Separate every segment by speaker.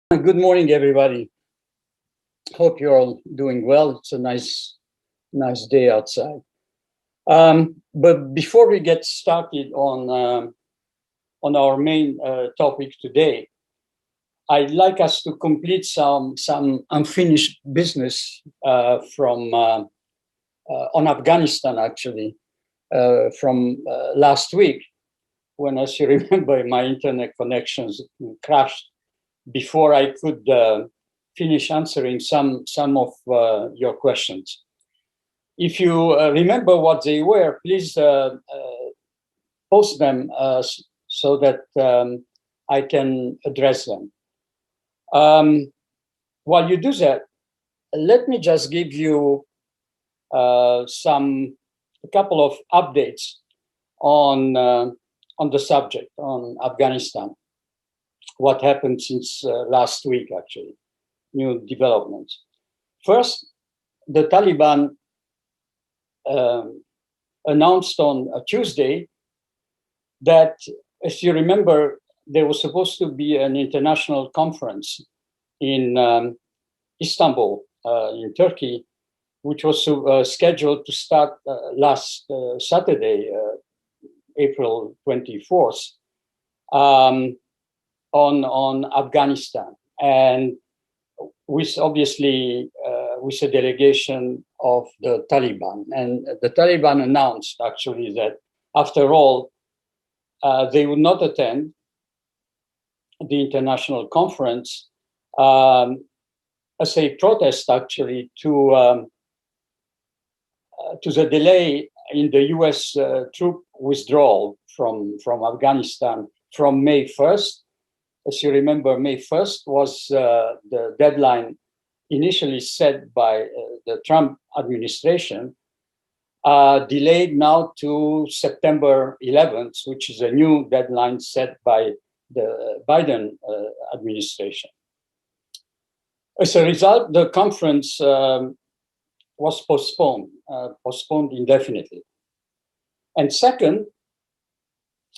Speaker 1: Good morning, everybody. Hope you're all doing well. It's a nice day outside. But before we get started on our main topic today, I'd like us to complete some unfinished business on Afghanistan, actually, from last week, when, as you remember, my internet connections crashed before I could finish answering some of your questions. If you remember what they were, please post them so that I can address them. While you do that, let me just give you a couple of updates on the subject, on Afghanistan. What happened since last week, actually, new developments. First, the Taliban announced on a Tuesday that, as you remember, there was supposed to be an international conference in Istanbul, in Turkey, which was scheduled to start last Saturday, April 24th. On Afghanistan, and with obviously with a delegation of the Taliban. And the Taliban announced actually that after all, they would not attend the international conference as a protest actually to the delay in the US troop withdrawal from Afghanistan from May 1st. As you remember, May 1st was the deadline initially set by the Trump administration, delayed now to September 11th, which is a new deadline set by the Biden administration. As a result, the conference was postponed indefinitely. And second,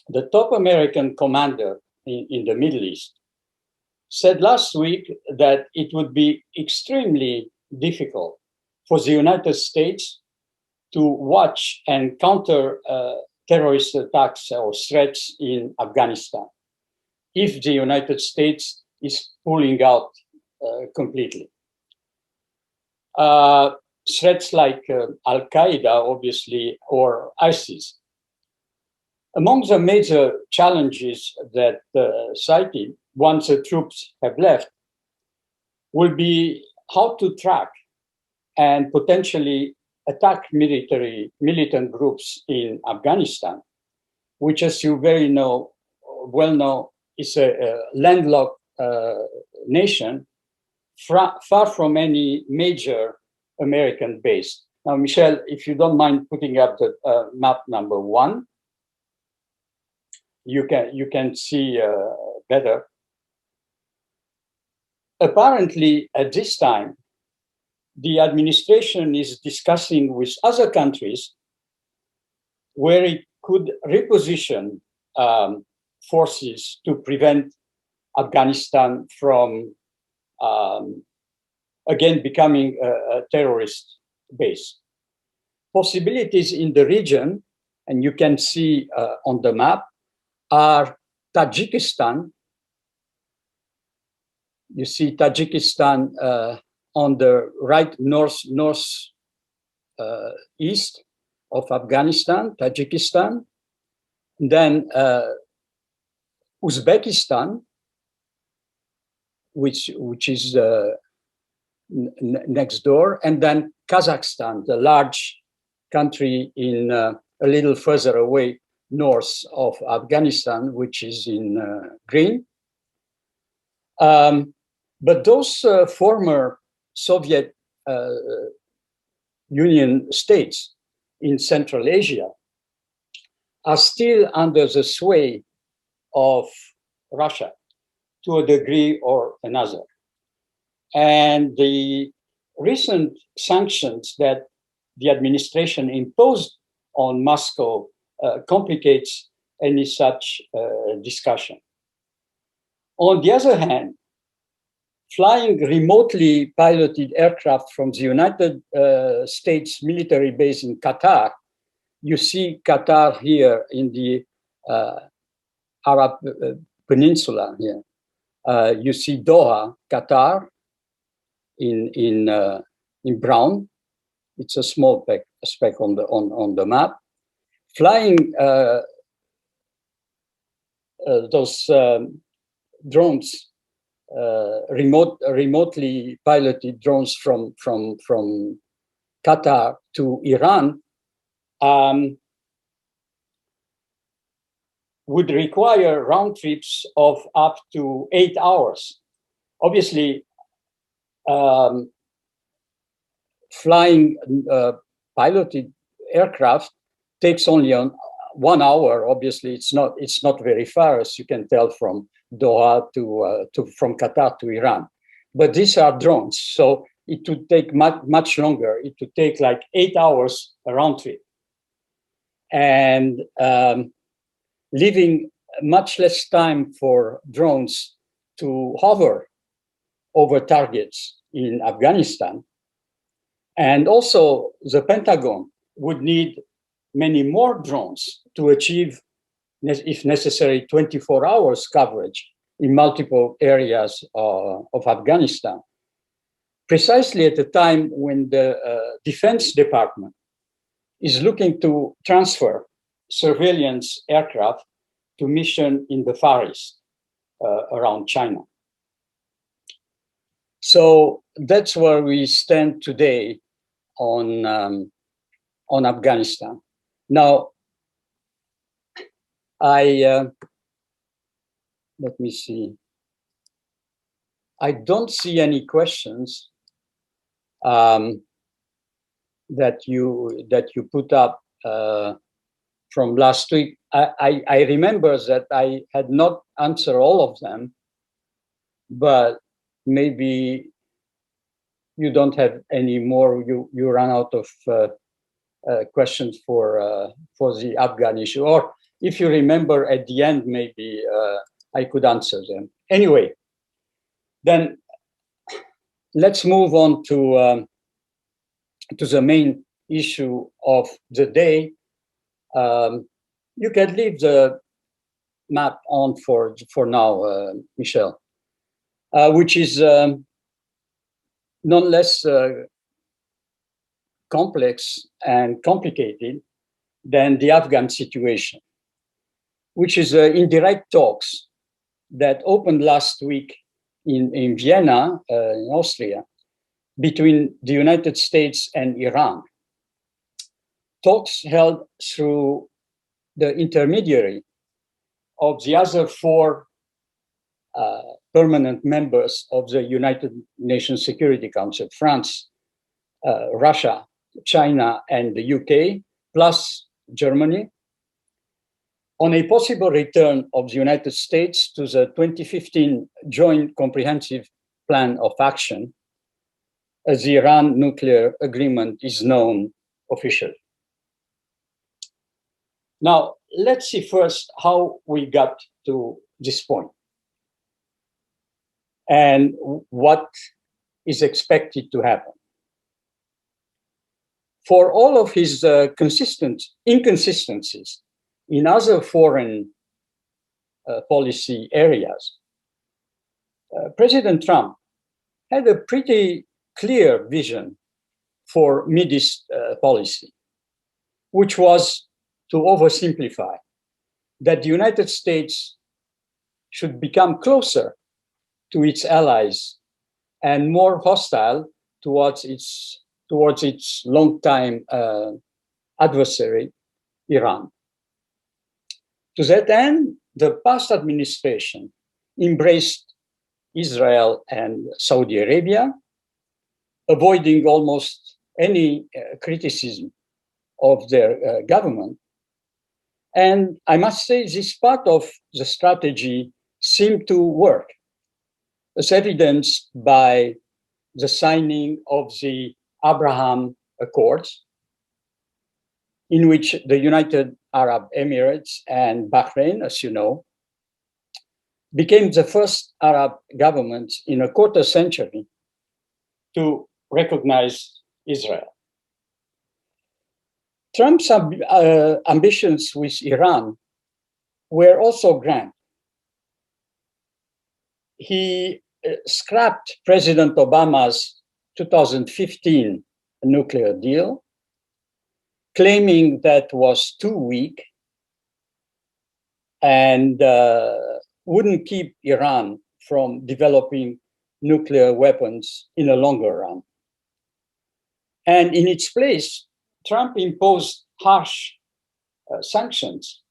Speaker 1: the top American commander in the Middle East said last week that it would be extremely difficult for the United States to watch and counter terrorist attacks or threats in Afghanistan if the United States is pulling out completely. Threats like Al-Qaeda, obviously, or ISIS. Among the major challenges that cited once the troops have left will be how to track and potentially attack militant groups in Afghanistan, which, as you well know, is a landlocked nation far from any major American base. Now, Michelle, if you don't mind putting up the map number 1. You can see better. Apparently, at this time, the administration is discussing with other countries where it could reposition forces to prevent Afghanistan from, again, becoming a terrorist base. Possibilities in the region, and you can see on the map, are Tajikistan. You see Tajikistan on the right northeast of Afghanistan, Tajikistan. Then Uzbekistan, which is next door, and then Kazakhstan, the large country in a little further away north of Afghanistan, which is in green. But those former Soviet Union states in Central Asia are still under the sway of Russia to a degree or another. And the recent sanctions that the administration imposed on Moscow complicates any such discussion. On the other hand, flying remotely piloted aircraft from the United States military base in Qatar. You see Qatar here in the Arab Peninsula here. You see Doha, Qatar, in brown. It's a small speck on the map. Flying those drones, remotely piloted drones from Qatar to Iran, would require round trips of up to 8 hours. Obviously, flying piloted aircraft takes only 1 hour. Obviously, it's not very far, as you can tell from Doha from Qatar to Iran. But these are drones, so it would take much longer. It would take like 8 hours a round trip, and leaving much less time for drones to hover over targets in Afghanistan. And also, the Pentagon would need many more drones to achieve, if necessary, 24 hours coverage in multiple areas of Afghanistan. Precisely at the time when the Defense Department is looking to transfer surveillance aircraft to mission in the Far East around China. So that's where we stand today on Afghanistan. Now, let me see. I don't see any questions that you put up from last week. I remember that I had not answered all of them, but maybe you don't have any more. You run out of questions for the Afghan issue, or if you remember at the end, maybe I could answer them. Anyway, then let's move on to the main issue of the day. You can leave the map on for now, Michel, which is nonetheless complex and complicated than the Afghan situation, which is indirect talks that opened last week in Vienna, in Austria, between the United States and Iran. Talks held through the intermediary of the other four permanent members of the United Nations Security Council: France, Russia, China, and the UK, plus Germany, on a possible return of the United States to the 2015 Joint Comprehensive Plan of Action, as the Iran nuclear agreement is known officially. Now, let's see first how we got to this point and what is expected to happen. For all of his inconsistencies in other foreign policy areas, President Trump had a pretty clear vision for Middle East policy, which was, to oversimplify, that the United States should become closer to its allies and more hostile towards its longtime adversary, Iran. To that end, the past administration embraced Israel and Saudi Arabia, avoiding almost any criticism of their government. And I must say, this part of the strategy seemed to work, as evidenced by the signing of the Abraham Accords, in which the United Arab Emirates and Bahrain, as you know, became the first Arab government in a quarter century to recognize Israel. Trump's ambitions with Iran were also grand. He scrapped President Obama's 2015 nuclear deal, claiming that was too weak and wouldn't keep Iran from developing nuclear weapons in the longer run. And in its place, Trump imposed harsh sanctions,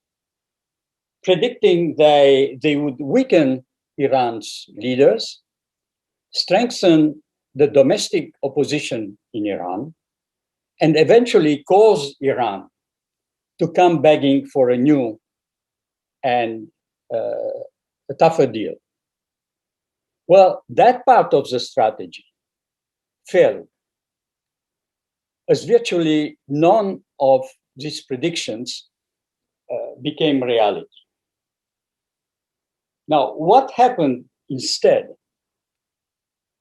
Speaker 1: predicting they would weaken Iran's leaders, strengthen the domestic opposition in Iran, and eventually cause Iran to come begging for a new and a tougher deal. Well, that part of the strategy failed, as virtually none of these predictions became reality. Now, what happened instead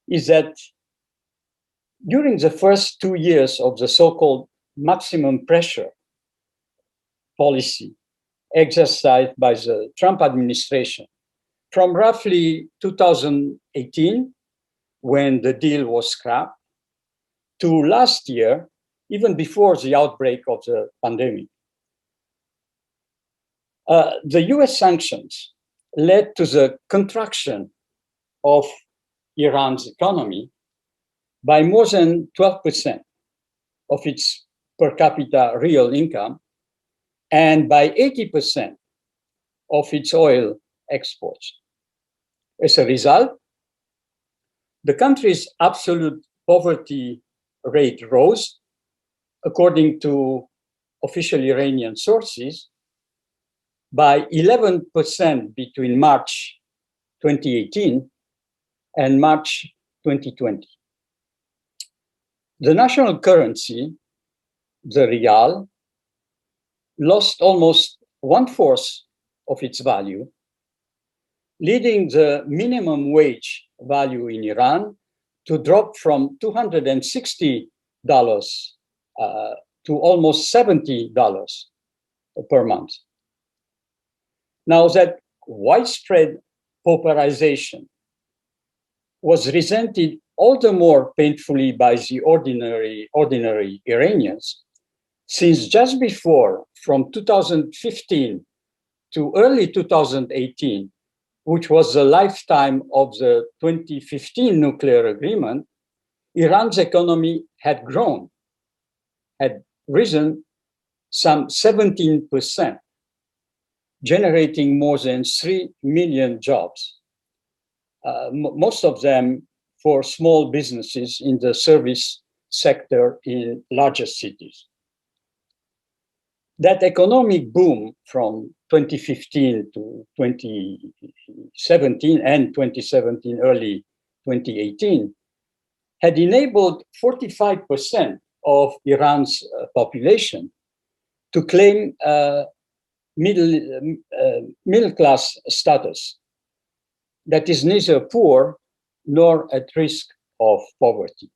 Speaker 1: is that during the first 2 years of the so-called maximum pressure policy exercised by the Trump administration, from roughly 2018, when the deal was scrapped, to last year, even before the outbreak of the pandemic, the US sanctions led to the contraction of Iran's economy by more than 12% of its per capita real income and by 80% of its oil exports. As a result, the country's absolute poverty rate rose, according to official Iranian sources, by 11% between March 2018 and March 2020. The national currency, the rial, lost almost 1/4 of its value, leading the minimum wage value in Iran to drop from $260 to almost $70 per month. Now, that widespread pauperization was resented all the more painfully by the ordinary Iranians, since just before, from 2015 to early 2018, which was the lifetime of the 2015 nuclear agreement, Iran's economy had grown, had risen some 17%, generating more than 3 million jobs, most of them for small businesses in the service sector in larger cities. That economic boom from 2015 to 2017 and 2017, early 2018, had enabled 45% of Iran's population to claim middle class status that is neither poor nor at risk of poverty.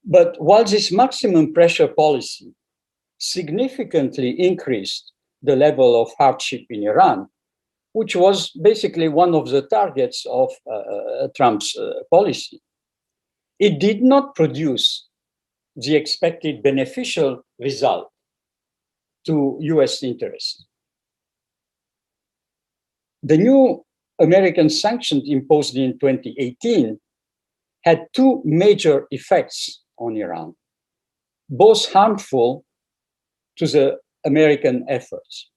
Speaker 1: But while this maximum pressure policy significantly increased the level of hardship in Iran, which was basically one of the targets of Trump's policy, it did not produce the expected beneficial result to US interests. The new American sanctions imposed in 2018 had two major effects on Iran, both harmful to the American efforts.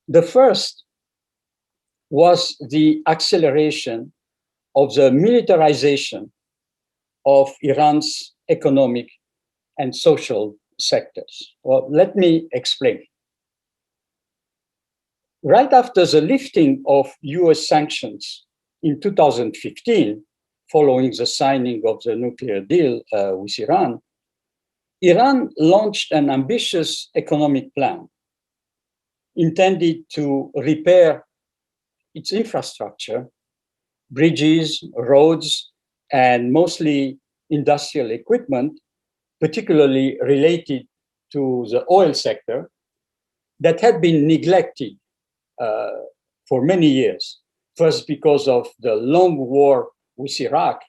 Speaker 1: The first was the acceleration of the militarization of Iran's economic and social sectors. Well, let me explain. Right after the lifting of US sanctions in 2015, following the signing of the nuclear deal with Iran, Iran launched an ambitious economic plan intended to repair its infrastructure, bridges, roads, and mostly industrial equipment, particularly related to the oil sector, that had been neglected for many years. First, because of the long war with Iraq,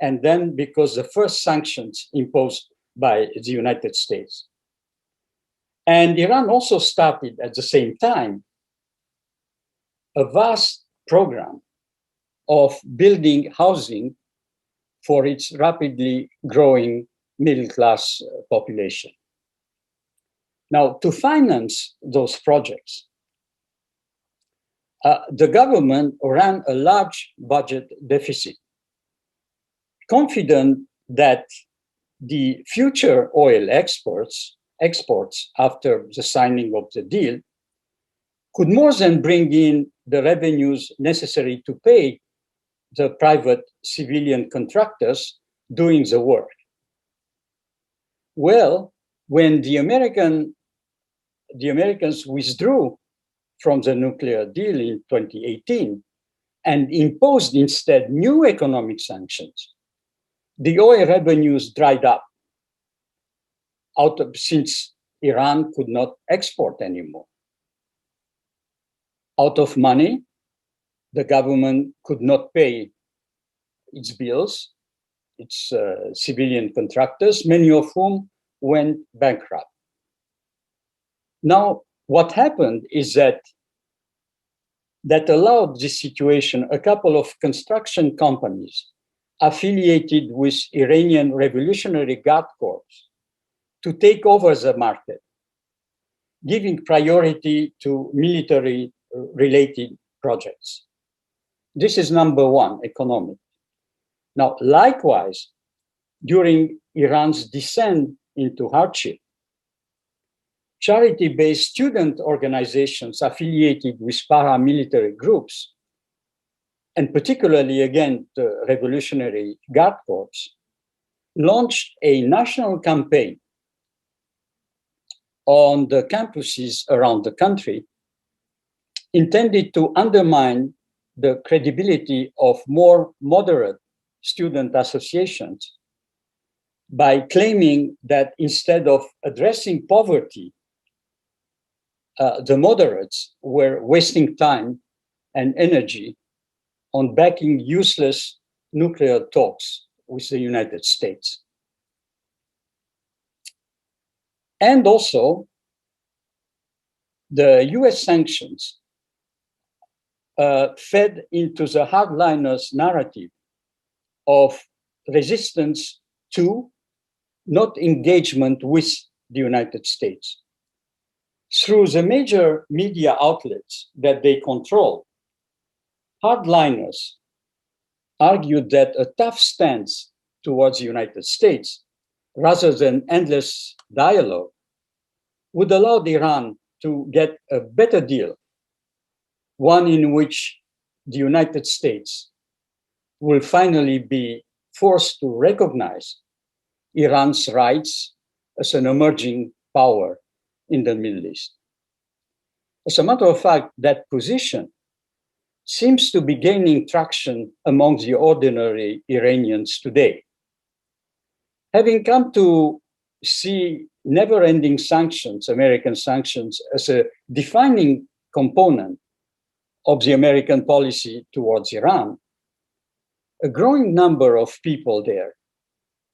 Speaker 1: and then because the first sanctions imposed by the United States. And Iran also started at the same time a vast program of building housing for its rapidly growing middle-class population. Now, to finance those projects, the government ran a large budget deficit, confident that the future oil exports after the signing of the deal could more than bring in the revenues necessary to pay the private civilian contractors doing the work. Well, when the Americans withdrew from the nuclear deal in 2018 and imposed instead new economic sanctions, the oil revenues dried up since Iran could not export anymore. Out of money, the government could not pay its bills, its civilian contractors, many of whom went bankrupt. Now, what happened is that allowed this situation, a couple of construction companies affiliated with Iranian Revolutionary Guard Corps to take over the market, giving priority to military-related projects. This is number one, economic. Now, likewise, during Iran's descent into hardship, charity-based student organizations affiliated with paramilitary groups, and particularly, again, the Revolutionary Guard Corps, launched a national campaign on the campuses around the country intended to undermine the credibility of more moderate student associations by claiming that instead of addressing poverty, the moderates were wasting time and energy on backing useless nuclear talks with the United States. And also, the US sanctions fed into the hardliners' narrative of resistance to, not engagement with, the United States. Through the major media outlets that they control, hardliners argued that a tough stance towards the United States, rather than endless dialogue, would allow Iran to get a better deal, one in which the United States will finally be forced to recognize Iran's rights as an emerging power in the Middle East. As a matter of fact, that position seems to be gaining traction among the ordinary Iranians today. Having come to see never-ending sanctions, American sanctions, as a defining component of the American policy towards Iran, a growing number of people there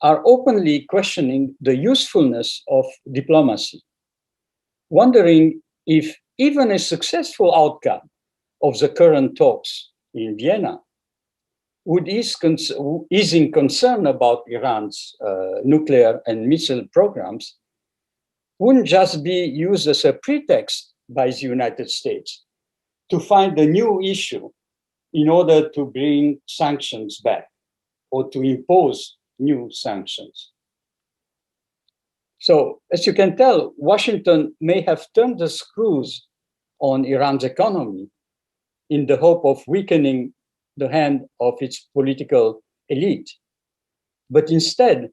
Speaker 1: are openly questioning the usefulness of diplomacy, wondering if even a successful outcome of the current talks in Vienna would easing concern about Iran's nuclear and missile programs wouldn't just be used as a pretext by the United States to find a new issue in order to bring sanctions back or to impose new sanctions. So, as you can tell, Washington may have turned the screws on Iran's economy in the hope of weakening the hand of its political elite. But instead,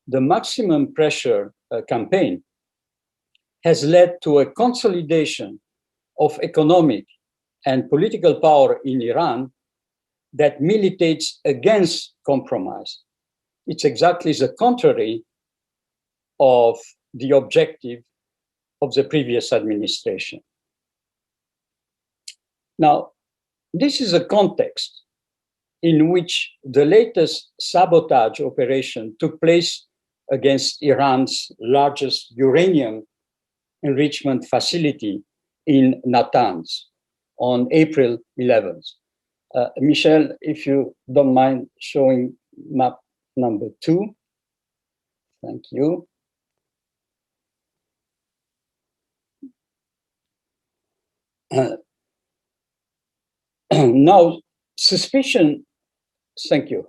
Speaker 1: the maximum pressure campaign has led to a consolidation of economic and political power in Iran that militates against compromise. It's exactly the contrary of the objective of the previous administration. Now, this is a context in which the latest sabotage operation took place against Iran's largest uranium enrichment facility in Natanz on April 11th. Michel, if you don't mind showing map number 2. Thank you. Now, suspicion, thank you.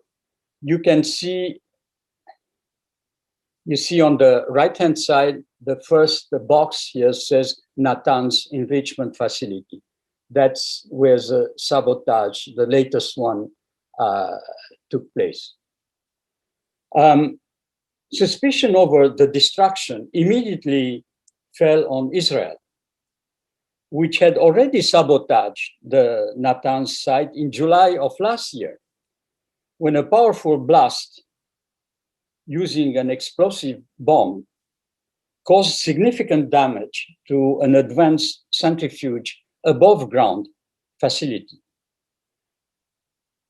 Speaker 1: You can see, you see on the right-hand side, the first box here says Natanz Enrichment Facility. That's where the sabotage, the latest one, took place. Suspicion over the destruction immediately fell on Israel, which had already sabotaged the Natanz site in July of last year, when a powerful blast using an explosive bomb caused significant damage to an advanced centrifuge above ground facility,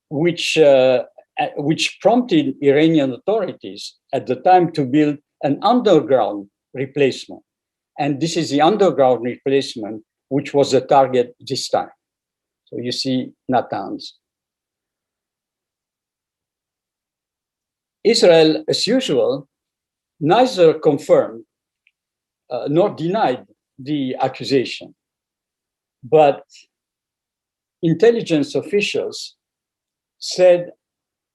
Speaker 1: which prompted Iranian authorities at the time to build an underground replacement. And this is the underground replacement which was the target this time. So you see Natanz. Israel, as usual, neither confirmed nor denied the accusation, but intelligence officials said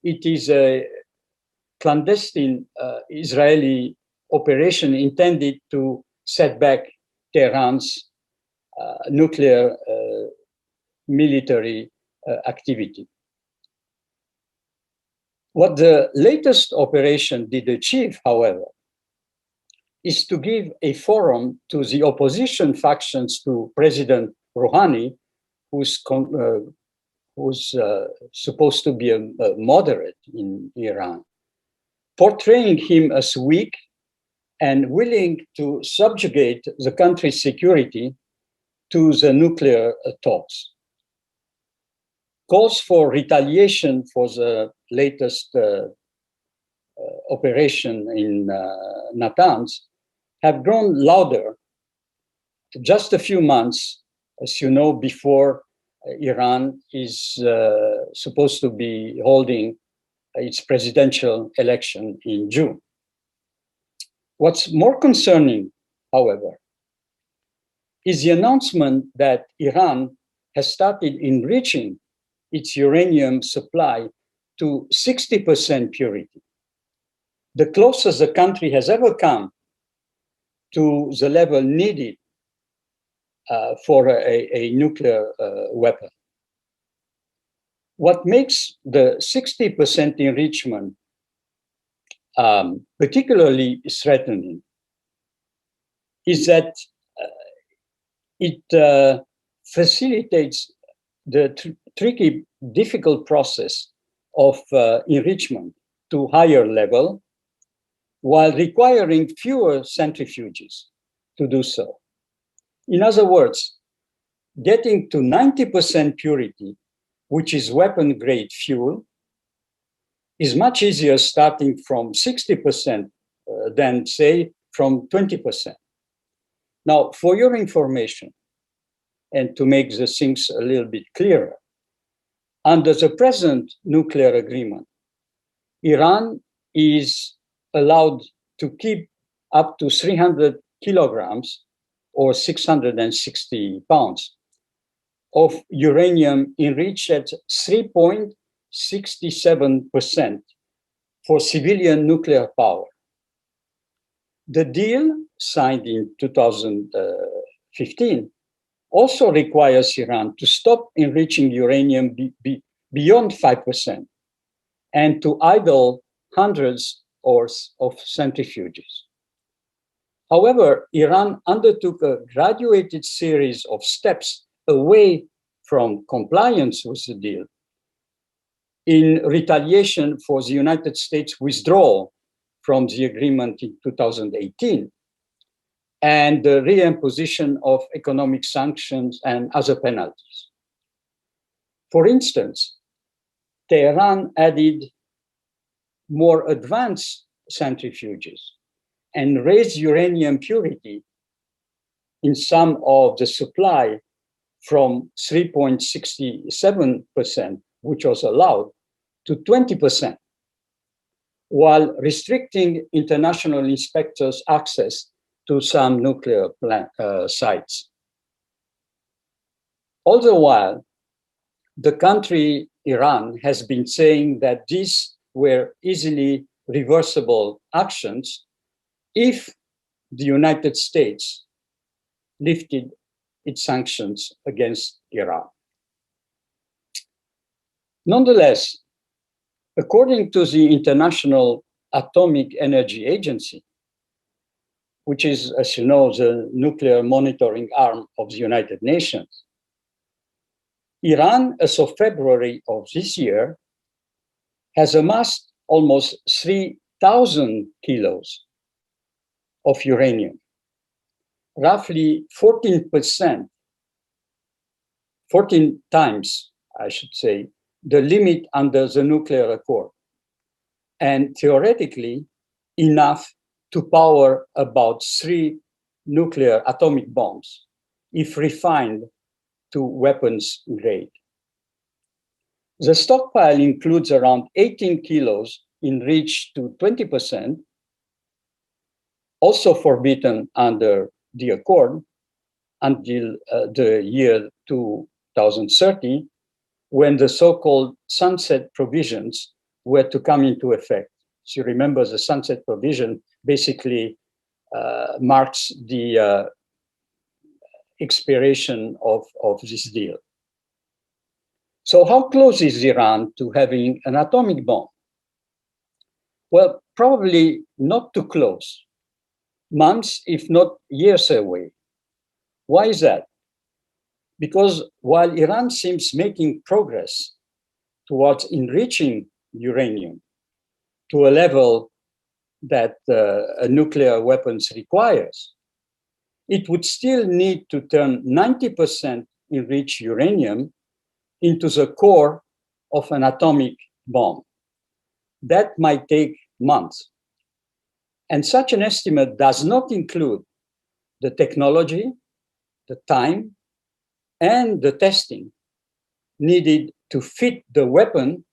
Speaker 1: it is a clandestine Israeli operation intended to set back Tehran's nuclear military activity. What the latest operation did achieve, however, is to give a forum to the opposition factions to President Rouhani, who's supposed to be a moderate in Iran, portraying him as weak and willing to subjugate the country's security to the nuclear talks. Calls for retaliation for the latest operation in Natanz have grown louder just a few months, as you know, before Iran is supposed to be holding its presidential election in June. What's more concerning, however, is the announcement that Iran has started enriching its uranium supply to 60% purity, the closest the country has ever come to the level needed for a nuclear weapon. What makes the 60% enrichment particularly threatening is that it facilitates the tricky, difficult process of enrichment to higher level, while requiring fewer centrifuges to do so. In other words, getting to 90% purity, which is weapon-grade fuel, is much easier starting from 60% than, say, from 20%. Now, for your information, and to make the things a little bit clearer, under the present nuclear agreement, Iran is allowed to keep up to 300 kilograms or 660 pounds of uranium enriched at 3.67% for civilian nuclear power. The deal signed in 2015 also requires Iran to stop enriching uranium beyond 5% and to idle hundreds of centrifuges. However, Iran undertook a graduated series of steps away from compliance with the deal in retaliation for the United States withdrawal from the agreement in 2018 and the reimposition of economic sanctions and other penalties. For instance, Tehran added more advanced centrifuges and raised uranium purity in some of the supply from 3.67%, which was allowed, to 20%, while restricting international inspectors' access to some nuclear sites. All the while, the country, Iran, has been saying that these were easily reversible actions if the United States lifted its sanctions against Iran. Nonetheless, according to the International Atomic Energy Agency, which is, as you know, the nuclear monitoring arm of the United Nations, Iran, as of February of this year, has amassed almost 3,000 kilos of uranium, roughly 14%, 14 times, I should say, the limit under the nuclear accord, and theoretically enough to power about 3 nuclear atomic bombs if refined to weapons grade. The stockpile includes around 18 kilos enriched to 20%, also forbidden under the accord until the year 2030, when the so-called sunset provisions were to come into effect. So you remember the sunset provision basically marks the expiration of this deal. So how close is Iran to having an atomic bomb? Well, probably not too close, months, if not years away. Why is that? Because while Iran seems making progress towards enriching uranium to a level that a nuclear weapons requires, it would still need to turn 90% enriched uranium into the core of an atomic bomb. That might take months. And such an estimate does not include the technology, the time, and the testing needed to fit the weapon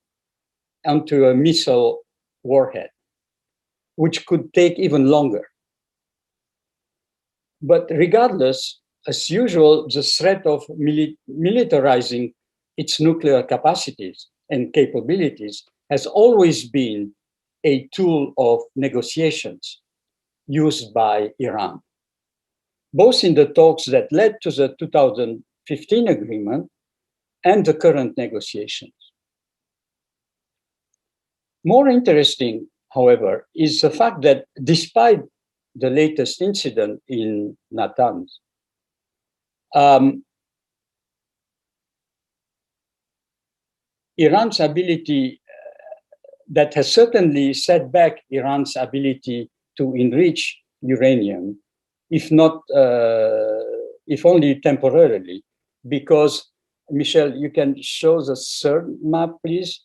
Speaker 1: onto a missile warhead, which could take even longer. But regardless, as usual, the threat of militarizing its nuclear capacities and capabilities has always been a tool of negotiations used by Iran, both in the talks that led to the 2015 agreement and the current negotiations. More interesting, however, is the fact that despite the latest incident in Natanz, Iran's ability, that has certainly set back Iran's ability to enrich uranium, if only temporarily, because, Michelle, you can show the third map, please?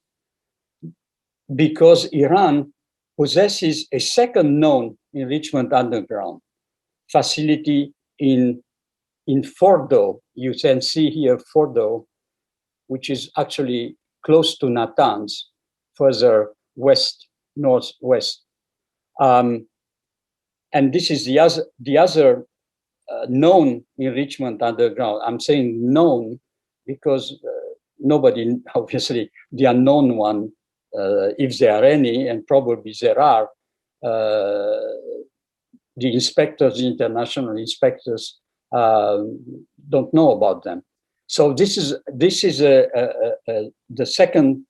Speaker 1: Because Iran possesses a second known enrichment underground facility in Fordo. You can see here Fordo, which is actually close to Natanz, further west, northwest. And this is the other known enrichment underground. I'm saying known because nobody, obviously, the unknown one, if there are any, and probably there are, the inspectors, the international inspectors, don't know about them. So this is the second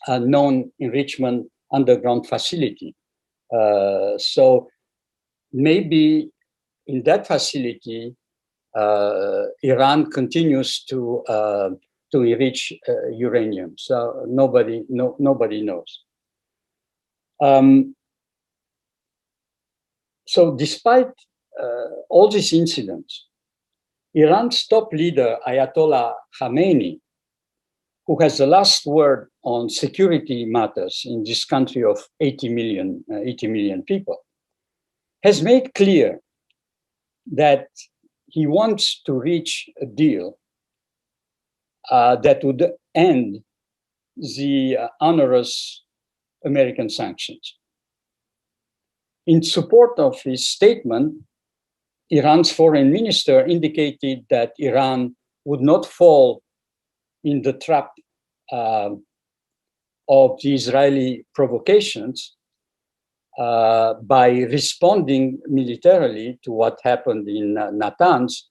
Speaker 1: known enrichment underground facility. So maybe in that facility, Iran continues to enrich uranium. So nobody knows. So despite all these incidents, Iran's top leader, Ayatollah Khamenei, who has the last word on security matters in this country of 80 million people, has made clear that he wants to reach a deal that would end the onerous American sanctions. In support of his statement, Iran's foreign minister indicated that Iran would not fall in the trap of the Israeli provocations by responding militarily to what happened in Natanz,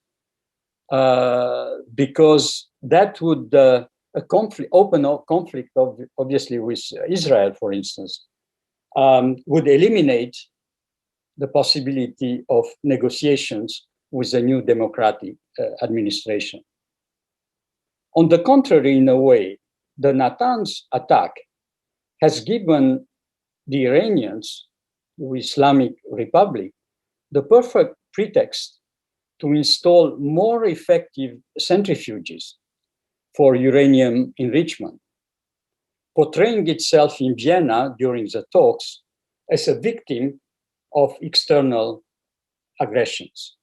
Speaker 1: because that would open a conflict, obviously, with Israel, for instance, would eliminate the possibility of negotiations with the new democratic administration. On the contrary, in a way, the Natanz attack has given the Iranians, the Islamic Republic, the perfect pretext to install more effective centrifuges for uranium enrichment, portraying itself in Vienna during the talks as a victim of external aggressions.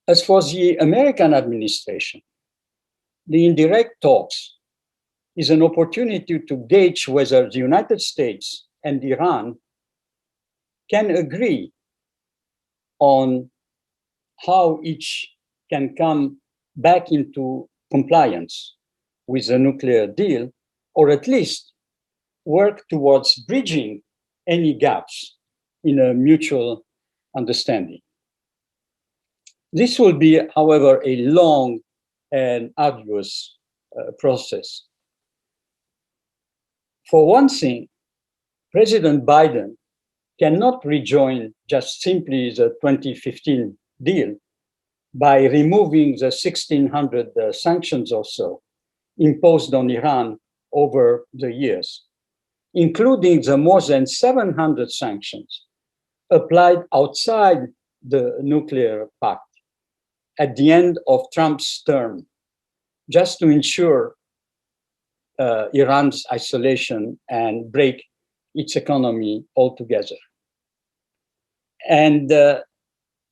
Speaker 1: As for the American administration, the indirect talks is an opportunity to gauge whether the United States and Iran can agree on how each can come back into compliance with a nuclear deal, or at least work towards bridging any gaps in a mutual understanding. This will be, however, a long and arduous process. For one thing, President Biden cannot rejoin just simply the 2015 deal by removing the 1,600 sanctions or so imposed on Iran over the years, including the more than 700 sanctions applied outside the nuclear pact at the end of Trump's term, just to ensure Iran's isolation and break its economy altogether. And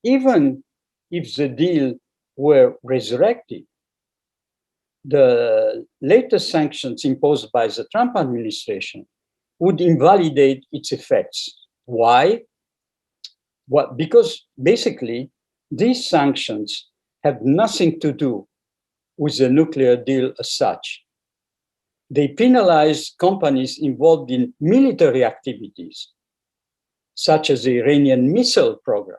Speaker 1: even if the deal were resurrected, the latest sanctions imposed by the Trump administration would invalidate its effects. Why? Well, because basically these sanctions have nothing to do with the nuclear deal as such. They penalize companies involved in military activities, such as the Iranian missile program,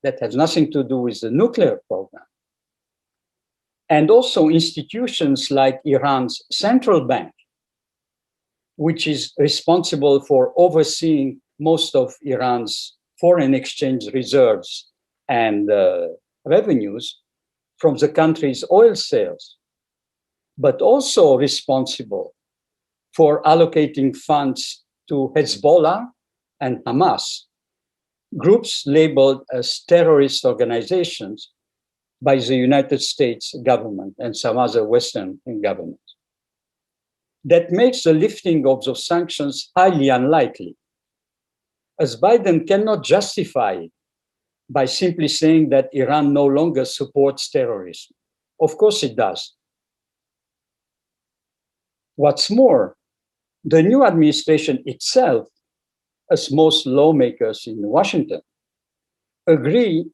Speaker 1: that has nothing to do with the nuclear program. And also institutions like Iran's central bank, which is responsible for overseeing most of Iran's foreign exchange reserves and revenues from the country's oil sales, but also responsible for allocating funds to Hezbollah and Hamas, groups labeled as terrorist organizations by the United States government and some other Western governments. That makes the lifting of those sanctions highly unlikely, as Biden cannot justify it by simply saying that Iran no longer supports terrorism. Of course it does. What's more, the new administration itself, as most lawmakers in Washington, agree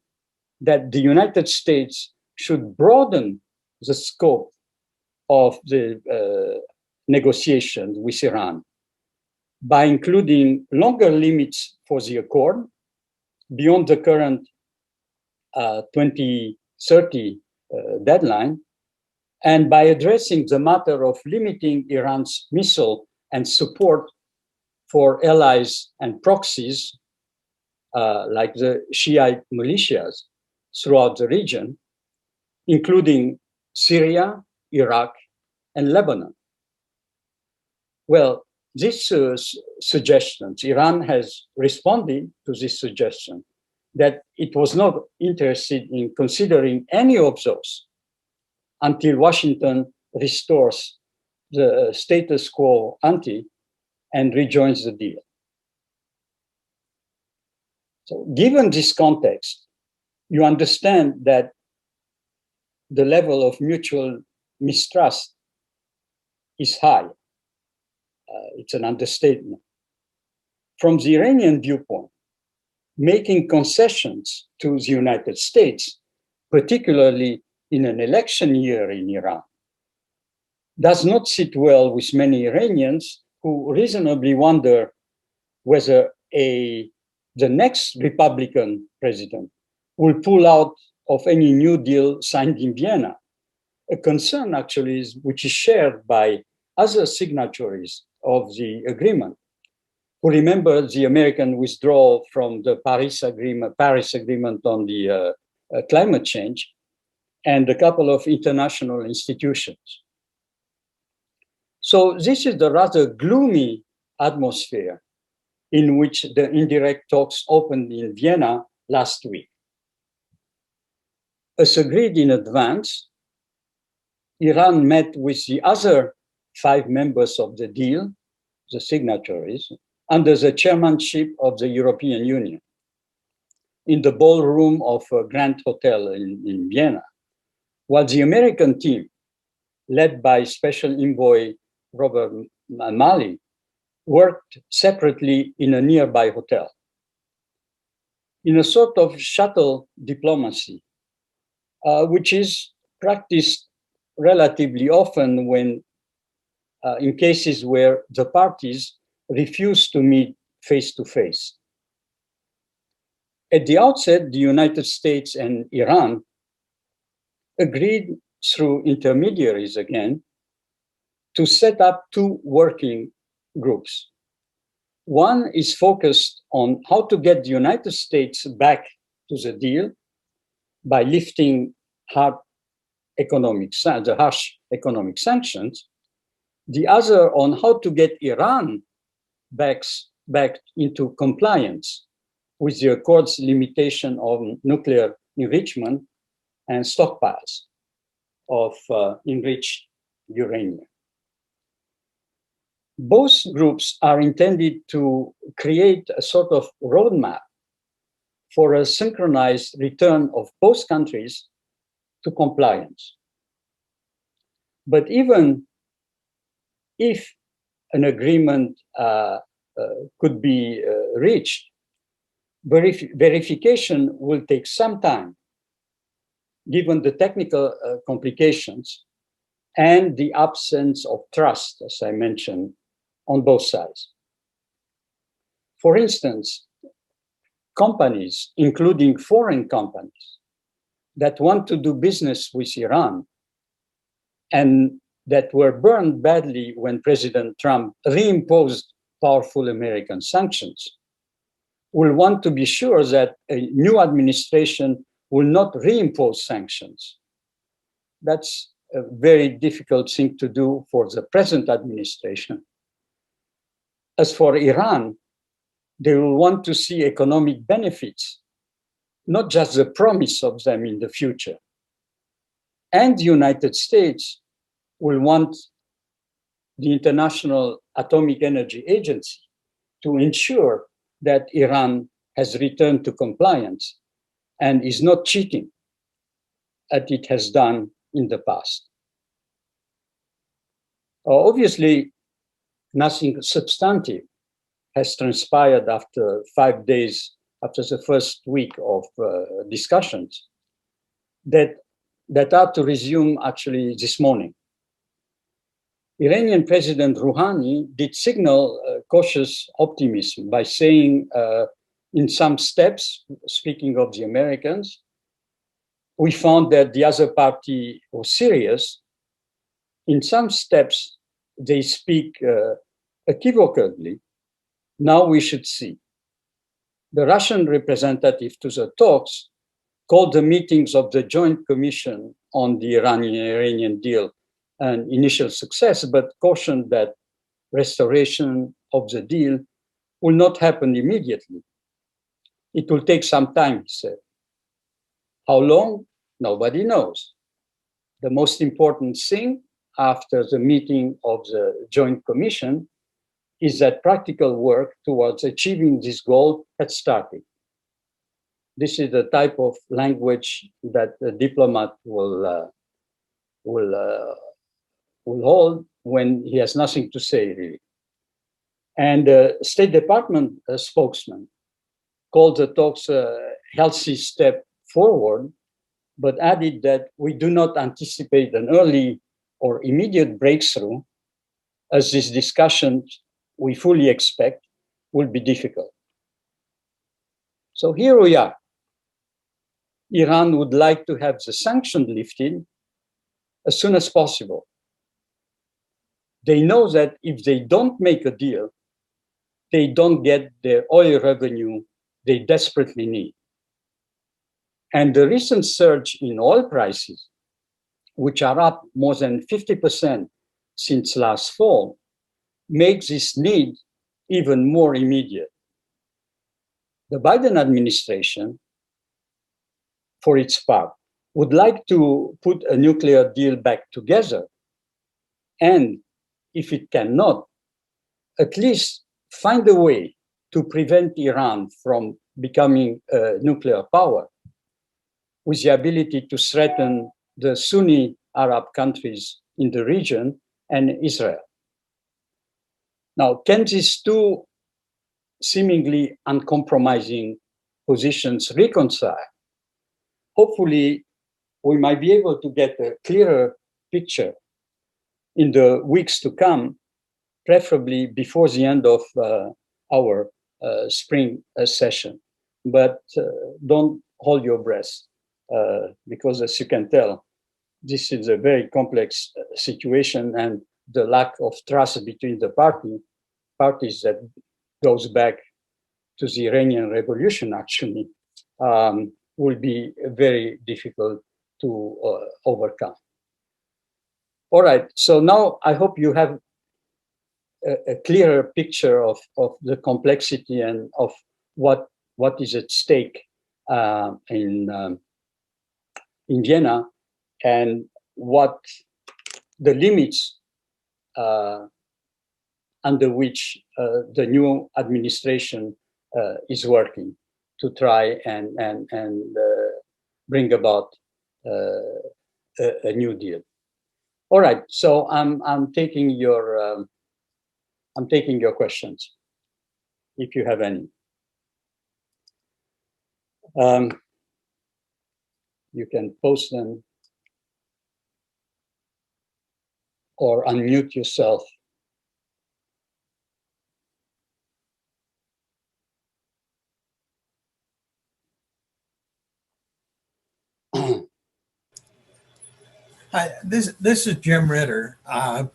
Speaker 1: that the United States should broaden the scope of the negotiations with Iran by including longer limits for the accord beyond the current 2030 deadline, and by addressing the matter of limiting Iran's missile and support for allies and proxies like the Shiite militias throughout the region, including Syria, Iraq, and Lebanon. Well, these suggestions, Iran has responded to this suggestion that it was not interested in considering any of those until Washington restores the status quo ante and rejoins the deal. So given this context, you understand that the level of mutual mistrust is high. It's an understatement. From the Iranian viewpoint, making concessions to the United States, particularly in an election year in Iran, does not sit well with many Iranians who reasonably wonder whether the next Republican president will pull out of any New Deal signed in Vienna, a concern actually which is shared by other signatories of the agreement, who remember the American withdrawal from the Paris Agreement on the climate change, and a couple of international institutions. So this is the rather gloomy atmosphere in which the indirect talks opened in Vienna last week. As agreed in advance, Iran met with the other 5 members of the deal, the signatories, under the chairmanship of the European Union in the ballroom of a Grand Hotel in Vienna, while the American team, led by Special Envoy Robert Malley, worked separately in a nearby hotel. In a sort of shuttle diplomacy, which is practiced relatively often when in cases where the parties refuse to meet face-to-face. At the outset, the United States and Iran agreed through intermediaries again to set up 2 working groups. One is focused on how to get the United States back to the deal by lifting the harsh economic sanctions. The other on how to get Iran back into compliance with the Accord's limitation on nuclear enrichment and stockpiles of enriched uranium. Both groups are intended to create a sort of roadmap for a synchronized return of both countries to compliance. But even if an agreement could be reached, verification will take some time, given the technical complications and the absence of trust, as I mentioned, on both sides. For instance, companies, including foreign companies, that want to do business with Iran and that were burned badly when President Trump reimposed powerful American sanctions, will want to be sure that a new administration will not reimpose sanctions. That's a very difficult thing to do for the present administration. As for Iran, they will want to see economic benefits, not just the promise of them in the future. And the United States will want the International Atomic Energy Agency to ensure that Iran has returned to compliance and is not cheating as it has done in the past. Obviously, nothing substantive has transpired after 5 days after the first week of discussions that are to resume actually this morning. Iranian President Rouhani did signal cautious optimism by saying in some steps, speaking of the Americans, we found that the other party was serious. In some steps, they speak equivocally. Now we should see. The Russian representative to the talks called the meetings of the Joint Commission on the Iranian deal an initial success, but cautioned that restoration of the deal will not happen immediately. It will take some time, he said. How long? Nobody knows. The most important thing after the meeting of the Joint Commission is that practical work towards achieving this goal had started. This is the type of language that a diplomat will hold when he has nothing to say, really. And the State Department spokesman called the talks a healthy step forward, but added that we do not anticipate an early or immediate breakthrough, as these discussions we fully expect will be difficult. So here we are. Iran would like to have the sanctions lifted as soon as possible. They know that if they don't make a deal, they don't get the oil revenue they desperately need. And the recent surge in oil prices, which are up more than 50% since last fall, makes this need even more immediate. The Biden administration, for its part, would like to put a nuclear deal back together, and if it cannot, at least find a way to prevent Iran from becoming a nuclear power, with the ability to threaten the Sunni Arab countries in the region and Israel. Now, can these two seemingly uncompromising positions reconcile? Hopefully, we might be able to get a clearer picture in the weeks to come, preferably before the end of our spring session. But don't hold your breath, because as you can tell, this is a very complex situation, and the lack of trust between the parties that goes back to the Iranian Revolution, actually, will be very difficult to overcome. All right, so now I hope you have a clearer picture of the complexity and of what is at stake in Vienna, and what the limits under which the new administration is working to try and bring about a new deal. All right, so I'm taking your questions, if you have any. You can post them or unmute yourself.
Speaker 2: Hi, this is Jim Ritter. I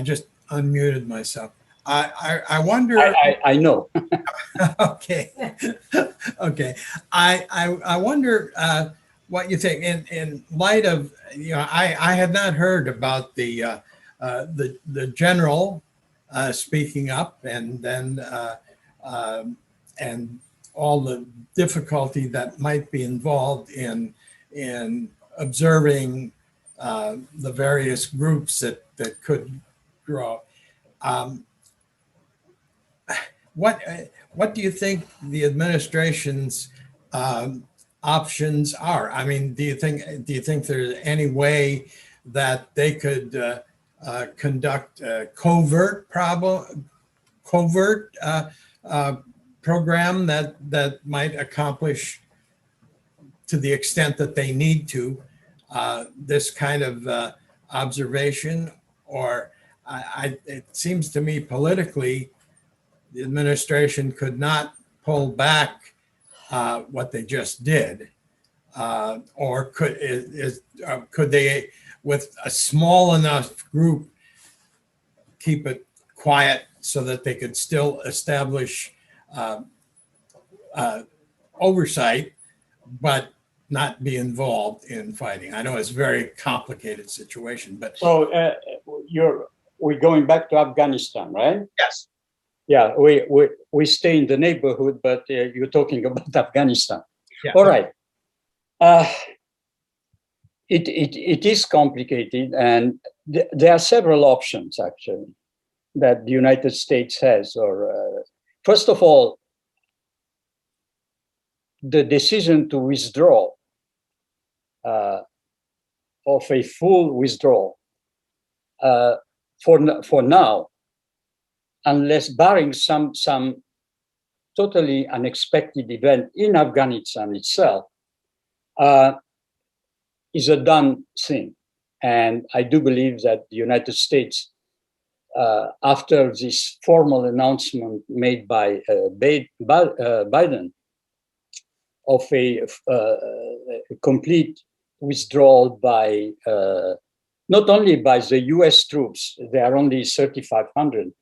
Speaker 2: just unmuted myself. I wonder.
Speaker 1: I know.
Speaker 2: Okay. Okay. I wonder what you think in light of, I had not heard about the general speaking up, and then and all the difficulty that might be involved in observing the various groups that could grow. What do you think the administration's options are? I mean, do you think there's any way that they could conduct a covert program that might accomplish, to the extent that they need to, this kind of observation? Or it seems to me politically, the administration could not pull back what they just did, or could they, with a small enough group, keep it quiet so that they could still establish oversight, but not be involved in fighting. I know it's a very complicated situation, but
Speaker 1: so we're going back to Afghanistan, right?
Speaker 3: Yes.
Speaker 1: Yeah, we stay in the neighborhood, but you're talking about Afghanistan.
Speaker 2: Yeah.
Speaker 1: All right. It is complicated, and there are several options actually that the United States has. Or first of all, the decision to withdraw of a full withdrawal for now, unless barring some totally unexpected event in Afghanistan itself, is a done thing. And I do believe that the United States, after this formal announcement made by Biden of a complete withdrawal by not only by the US troops, there are only 3,500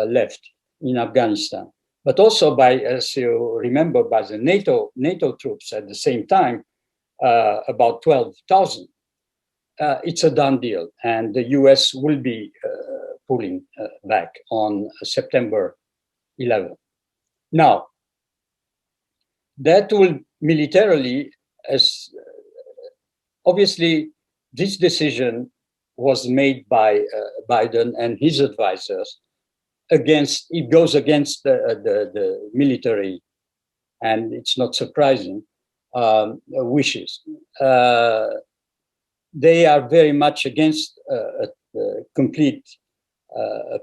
Speaker 1: left in Afghanistan, but also by, as you remember, by the NATO troops at the same time, about 12,000. It's a done deal, and the US will be pulling back on September 11th. Now, that will militarily, as obviously this decision was made by Biden and his advisors. It goes against the military, and it's not surprising, wishes. They are very much against a complete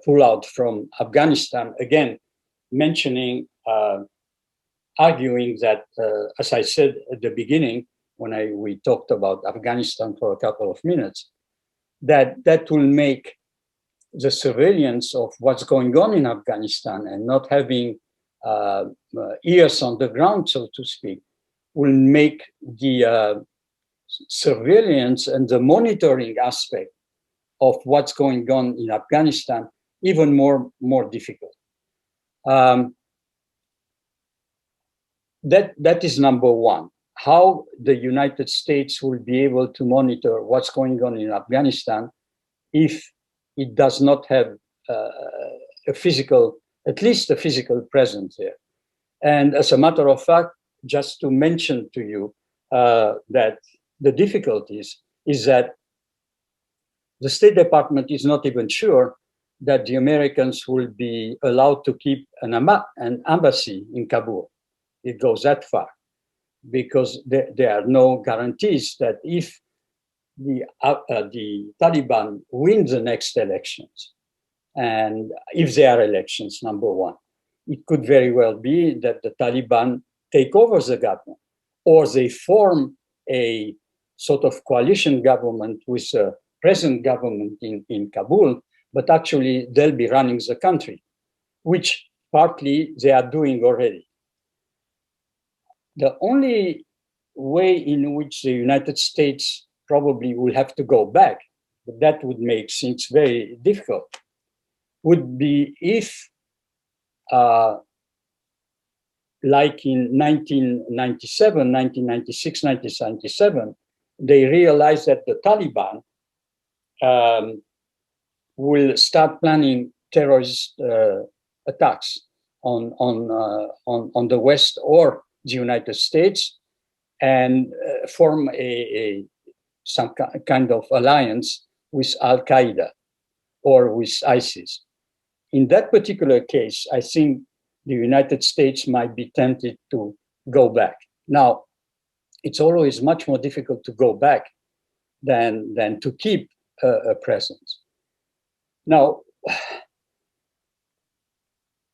Speaker 1: pullout from Afghanistan, again, arguing that, as I said at the beginning, when we talked about Afghanistan for a couple of minutes, that will make the surveillance of what's going on in Afghanistan and not having ears on the ground, so to speak, will make the surveillance and the monitoring aspect of what's going on in Afghanistan even more difficult. That is number one. How the United States will be able to monitor what's going on in Afghanistan if it does not have at least a physical presence there. And as a matter of fact, just to mention to you that the difficulties is that the State Department is not even sure that the Americans will be allowed to keep an embassy in Kabul. It goes that far, because there are no guarantees that if the Taliban win the next elections, and if there are elections, number one, it could very well be that the Taliban take over the government, or they form a sort of coalition government with a present government in Kabul, but actually they'll be running the country, which partly they are doing already. The only way in which the United States probably will have to go back, but that would make things very difficult, would be if, like in 1997, 1996, 1997, they realized that the Taliban will start planning terrorist attacks on the West or the United States, and form some kind of alliance with Al Qaeda or with ISIS. In that particular case, I think the United States might be tempted to go back. Now, it's always much more difficult to go back than to keep a presence. Now,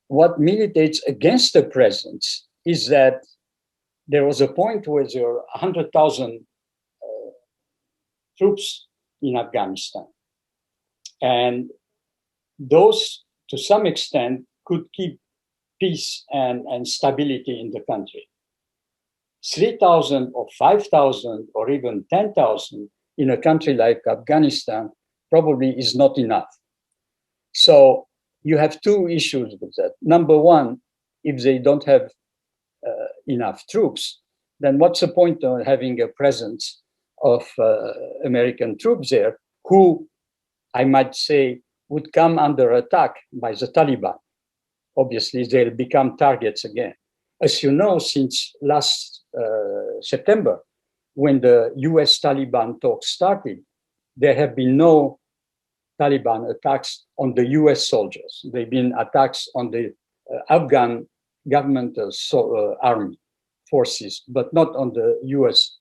Speaker 1: what militates against the presence is that there was a point where there were 100,000 troops in Afghanistan. And those, to some extent, could keep peace and stability in the country. 3,000 or 5,000 or even 10,000 in a country like Afghanistan probably is not enough. So you have two issues with that. Number one, if they don't have enough troops, then what's the point of having a presence of American troops there, who, I might say, would come under attack by the Taliban? Obviously, they'll become targets again. As you know, since last September, when the US Taliban talks started, there have been no Taliban attacks on the US soldiers. There have been attacks on the Afghan government army forces, but not on the US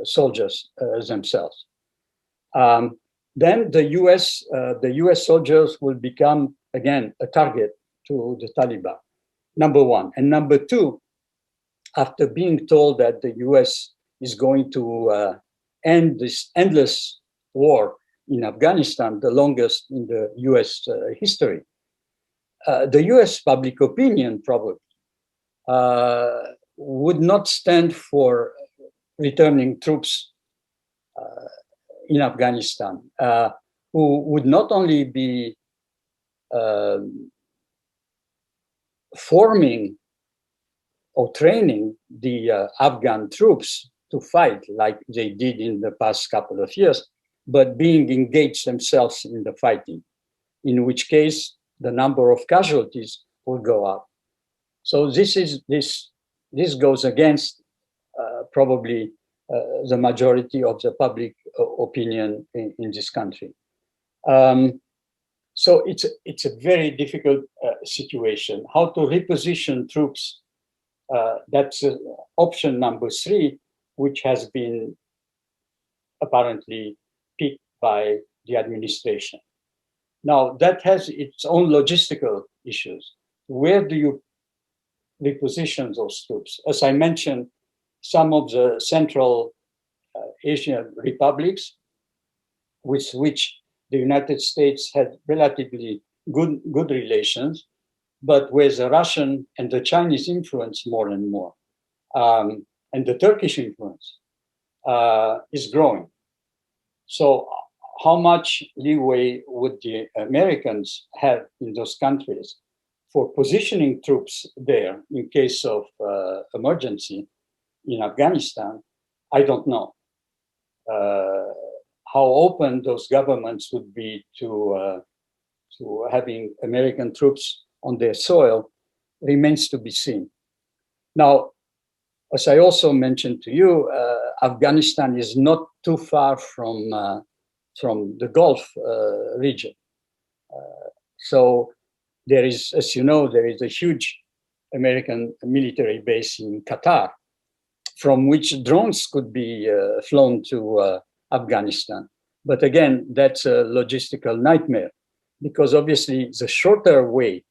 Speaker 1: soldiers themselves. Then the US soldiers will become, again, a target to the Taliban, number one. And number two, after being told that the US is going to end this endless war in Afghanistan, the longest in the US history, the US public opinion probably would not stand for returning troops in Afghanistan, who would not only be forming or training the Afghan troops to fight like they did in the past couple of years, but being engaged themselves in the fighting, in which case the number of casualties will go up. So this goes against probably the majority of the public opinion in this country. So it's a very difficult situation. How to reposition troops, that's option number 3, which has been apparently picked by the administration. Now, that has its own logistical issues. Where do you reposition those troops? As I mentioned, some of the Central Asian republics with which the United States had relatively good relations, but where the Russian and the Chinese influence more and more, and the Turkish influence is growing. So how much leeway would the Americans have in those countries for positioning troops there in case of emergency in Afghanistan? I don't know. How open those governments would be to having American troops on their soil remains to be seen. Now, as I also mentioned to you, Afghanistan is not too far from the Gulf region. So there is, as you know, there is a huge American military base in Qatar, from which drones could be flown to Afghanistan. But again, that's a logistical nightmare, because obviously the shorter way,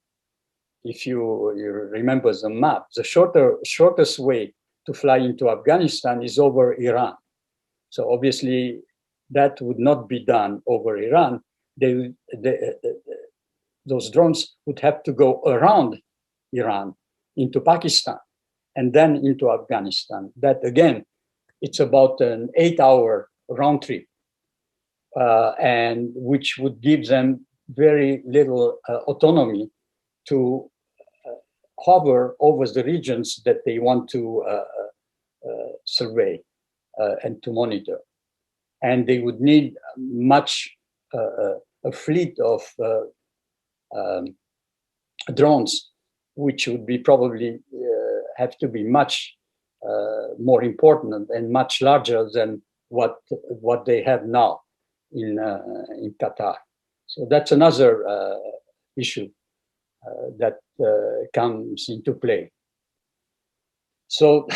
Speaker 1: if you remember the map, the shortest way to fly into Afghanistan is over Iran. So obviously that would not be done over Iran. Those drones would have to go around Iran into Pakistan and then into Afghanistan. That again, it's about an 8-hour round trip, and which would give them very little autonomy to hover over the regions that they want to survey and to monitor. And they would need a fleet of drones, which would be probably have to be much more important and much larger than what they have now in Qatar. So that's another issue that comes into play. So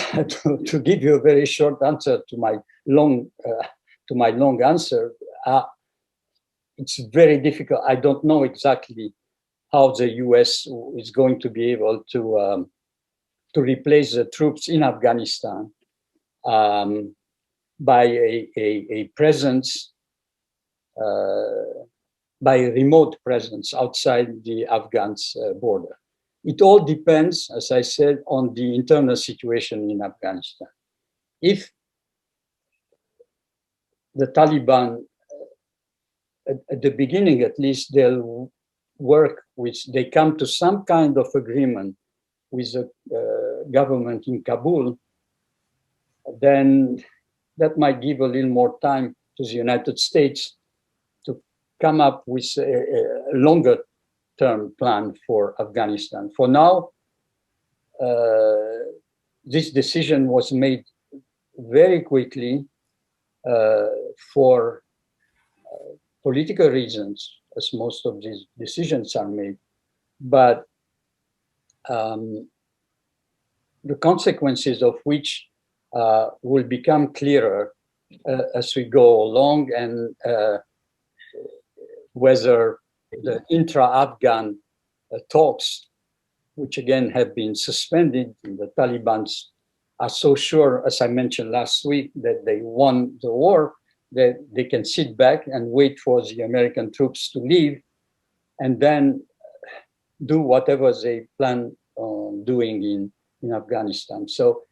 Speaker 1: to give you a very short answer to my long answer, it's very difficult. I don't know exactly how the US is going to be able to replace the troops in Afghanistan by a presence, by a remote presence outside the Afghans' border. It all depends, as I said, on the internal situation in Afghanistan. If the Taliban, at the beginning at least, they'll work with, they come to some kind of agreement with the government in Kabul, then that might give a little more time to the United States to come up with a longer term plan for Afghanistan. For now, this decision was made very quickly for political reasons, as most of these decisions are made. But the consequences of which will become clearer as we go along, and whether the intra-Afghan talks, which again have been suspended, the Taliban are so sure, as I mentioned last week, that they won the war, that they can sit back and wait for the American troops to leave and then do whatever they plan on doing in Afghanistan. So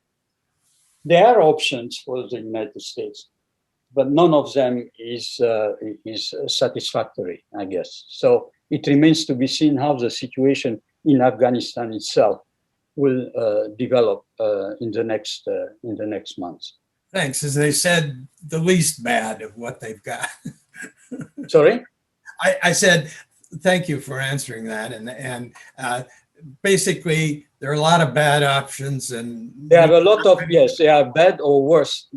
Speaker 1: there are options for the United States, but none of them is satisfactory, I guess. So it remains to be seen how the situation in Afghanistan itself will develop in the next months.
Speaker 2: Thanks. As they said, the least bad of what they've got.
Speaker 1: Sorry?
Speaker 2: I said, thank you for answering that. And basically, there are a lot of bad options, and
Speaker 1: they have a lot of, yes, they are bad or worse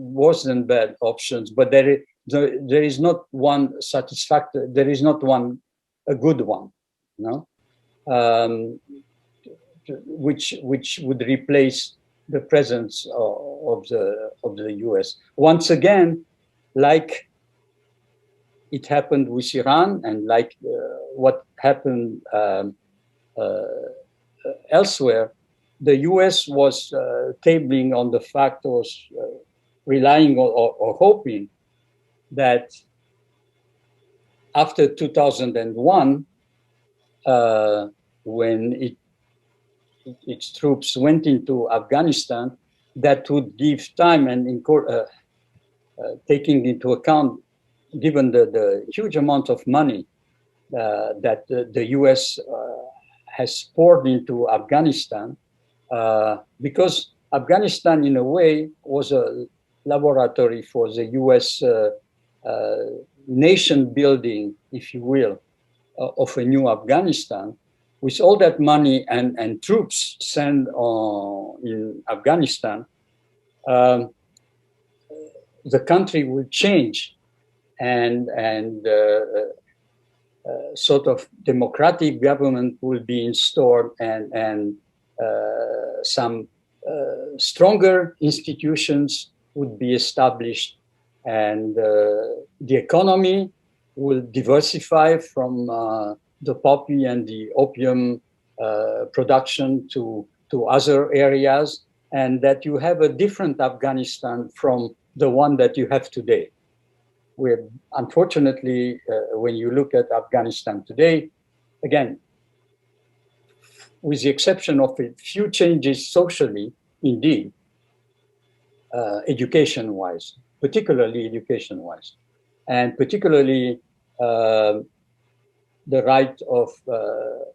Speaker 1: than bad options, but there is not one satisfactory, there is not one, a good one, no? Which would replace the presence of the US. Once again, like it happened with Iran, and like what happened elsewhere, the US was tabling on the fact, or relying or hoping that after 2001, when its troops went into Afghanistan, that would give time, and taking into account, given the huge amount of money that the US has poured into Afghanistan, because Afghanistan, in a way, was a laboratory for the US nation building, if you will, of a new Afghanistan. With all that money and troops sent in Afghanistan, the country will change, and sort of democratic government will be installed, and some stronger institutions would be established, and the economy will diversify from the poppy and the opium production to other areas, and that you have a different Afghanistan from the one that you have today. Where, unfortunately, when you look at Afghanistan today, again, with the exception of a few changes socially, indeed, education-wise, particularly education-wise, and particularly the right of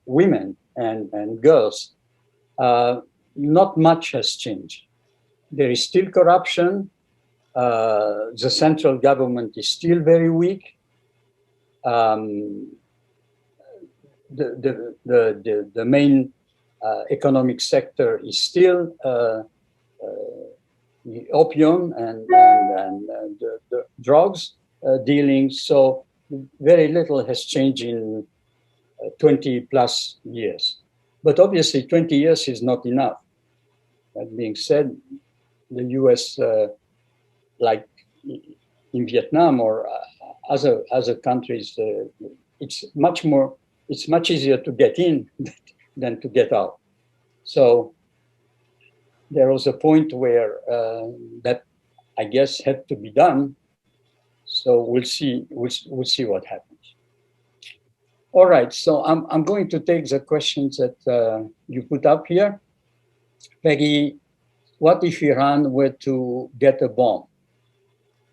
Speaker 1: women and girls, not much has changed. There is still corruption. The central government is still very weak. The main economic sector is still the opium and the drugs dealing. So very little has changed in 20 plus years. But obviously 20 years is not enough. That being said, the US, like in Vietnam or other countries, it's much easier to get in than to get out. So there was a point where that, I guess, had to be done. So we'll see what happens. All right, so I'm going to take the questions that you put up here. Peggy, what if Iran were to get a bomb?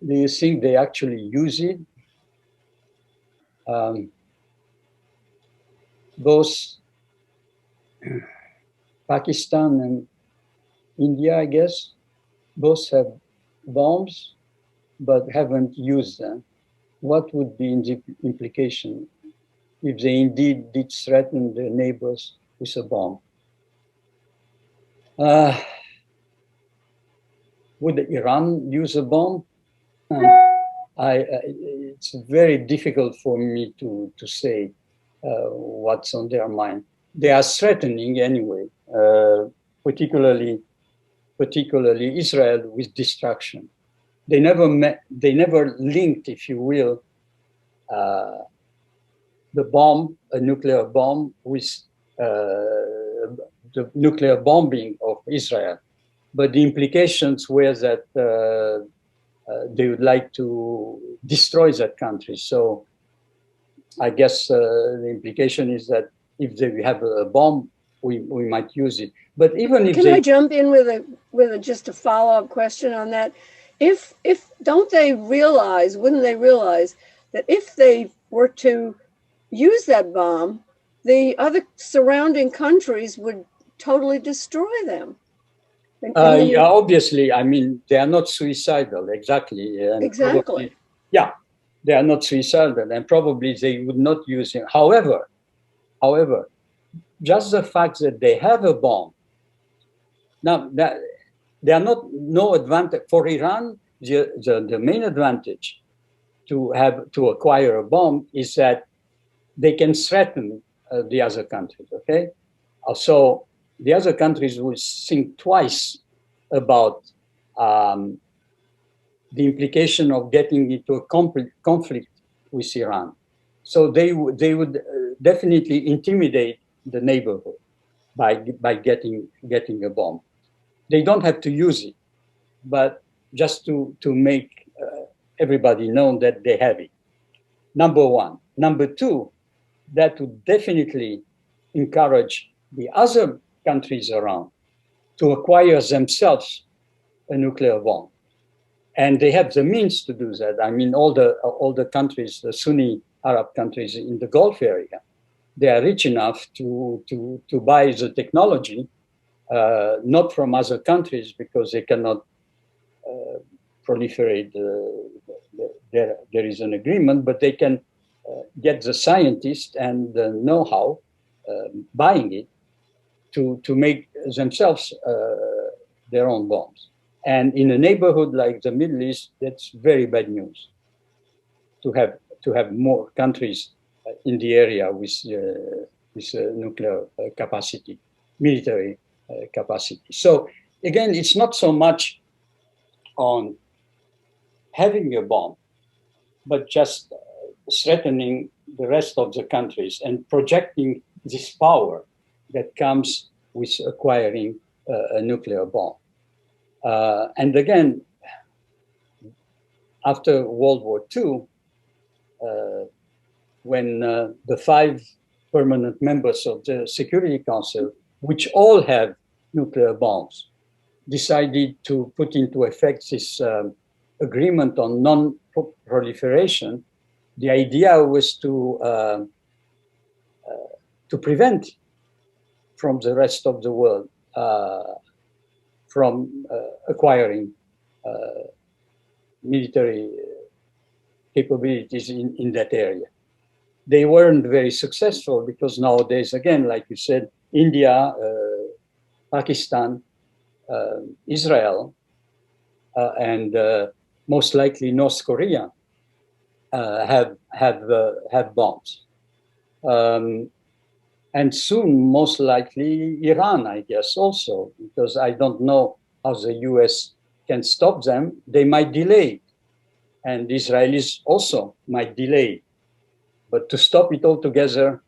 Speaker 1: Do you think they actually use it? Both Pakistan and India, I guess, both have bombs, but haven't used them. What would be the implication if they indeed did threaten their neighbors with a bomb? Would Iran use a bomb? It's very difficult for me to say what's on their mind. They are threatening anyway, particularly Israel with destruction. They never linked, if you will, the bomb, a nuclear bomb, with the nuclear bombing of Israel. But the implications were that they would like to destroy that country. So I guess the implication is that if they have a bomb, we might use it. But even if
Speaker 3: I jump in with just a follow-up question on that? If wouldn't they realize that if they were to use that bomb, the other surrounding countries would totally destroy them?
Speaker 1: Yeah, obviously, I mean, they are not suicidal, exactly.
Speaker 3: Exactly.
Speaker 1: Probably, yeah, they are not suicidal, and probably they would not use it. However, just the fact that they have a bomb, now that they are no advantage for Iran. The main advantage to acquire a bomb is that they can threaten the other countries. Okay, so the other countries will think twice about the implication of getting into a conflict with Iran. So they would definitely intimidate the neighborhood by getting a bomb. They don't have to use it, but just to make everybody know that they have it. Number one. Number two, that would definitely encourage the other countries around to acquire themselves a nuclear bomb. And they have the means to do that. I mean, all the countries, the Sunni Arab countries in the Gulf area, they are rich enough to buy the technology, not from other countries because they cannot proliferate. There is an agreement, but they can get the scientists and the know-how buying it to make themselves their own bombs. And in a neighborhood like the Middle East, that's very bad news. To have more countries in the area with nuclear capacity, military capacity. So again, it's not so much on having a bomb, but just threatening the rest of the countries and projecting this power that comes with acquiring a nuclear bomb. And again, after World War II, when the 5 permanent members of the Security Council, which all have nuclear bombs, decided to put into effect this agreement on non-proliferation, the idea was to prevent from the rest of the world from acquiring military capabilities in that area. They weren't very successful because nowadays, again, like you said, India, Pakistan, Israel, and most likely North Korea have bombs. And soon, most likely, Iran, I guess, also, because I don't know how the US can stop them. They might delay, and the Israelis also might delay. But to stop it altogether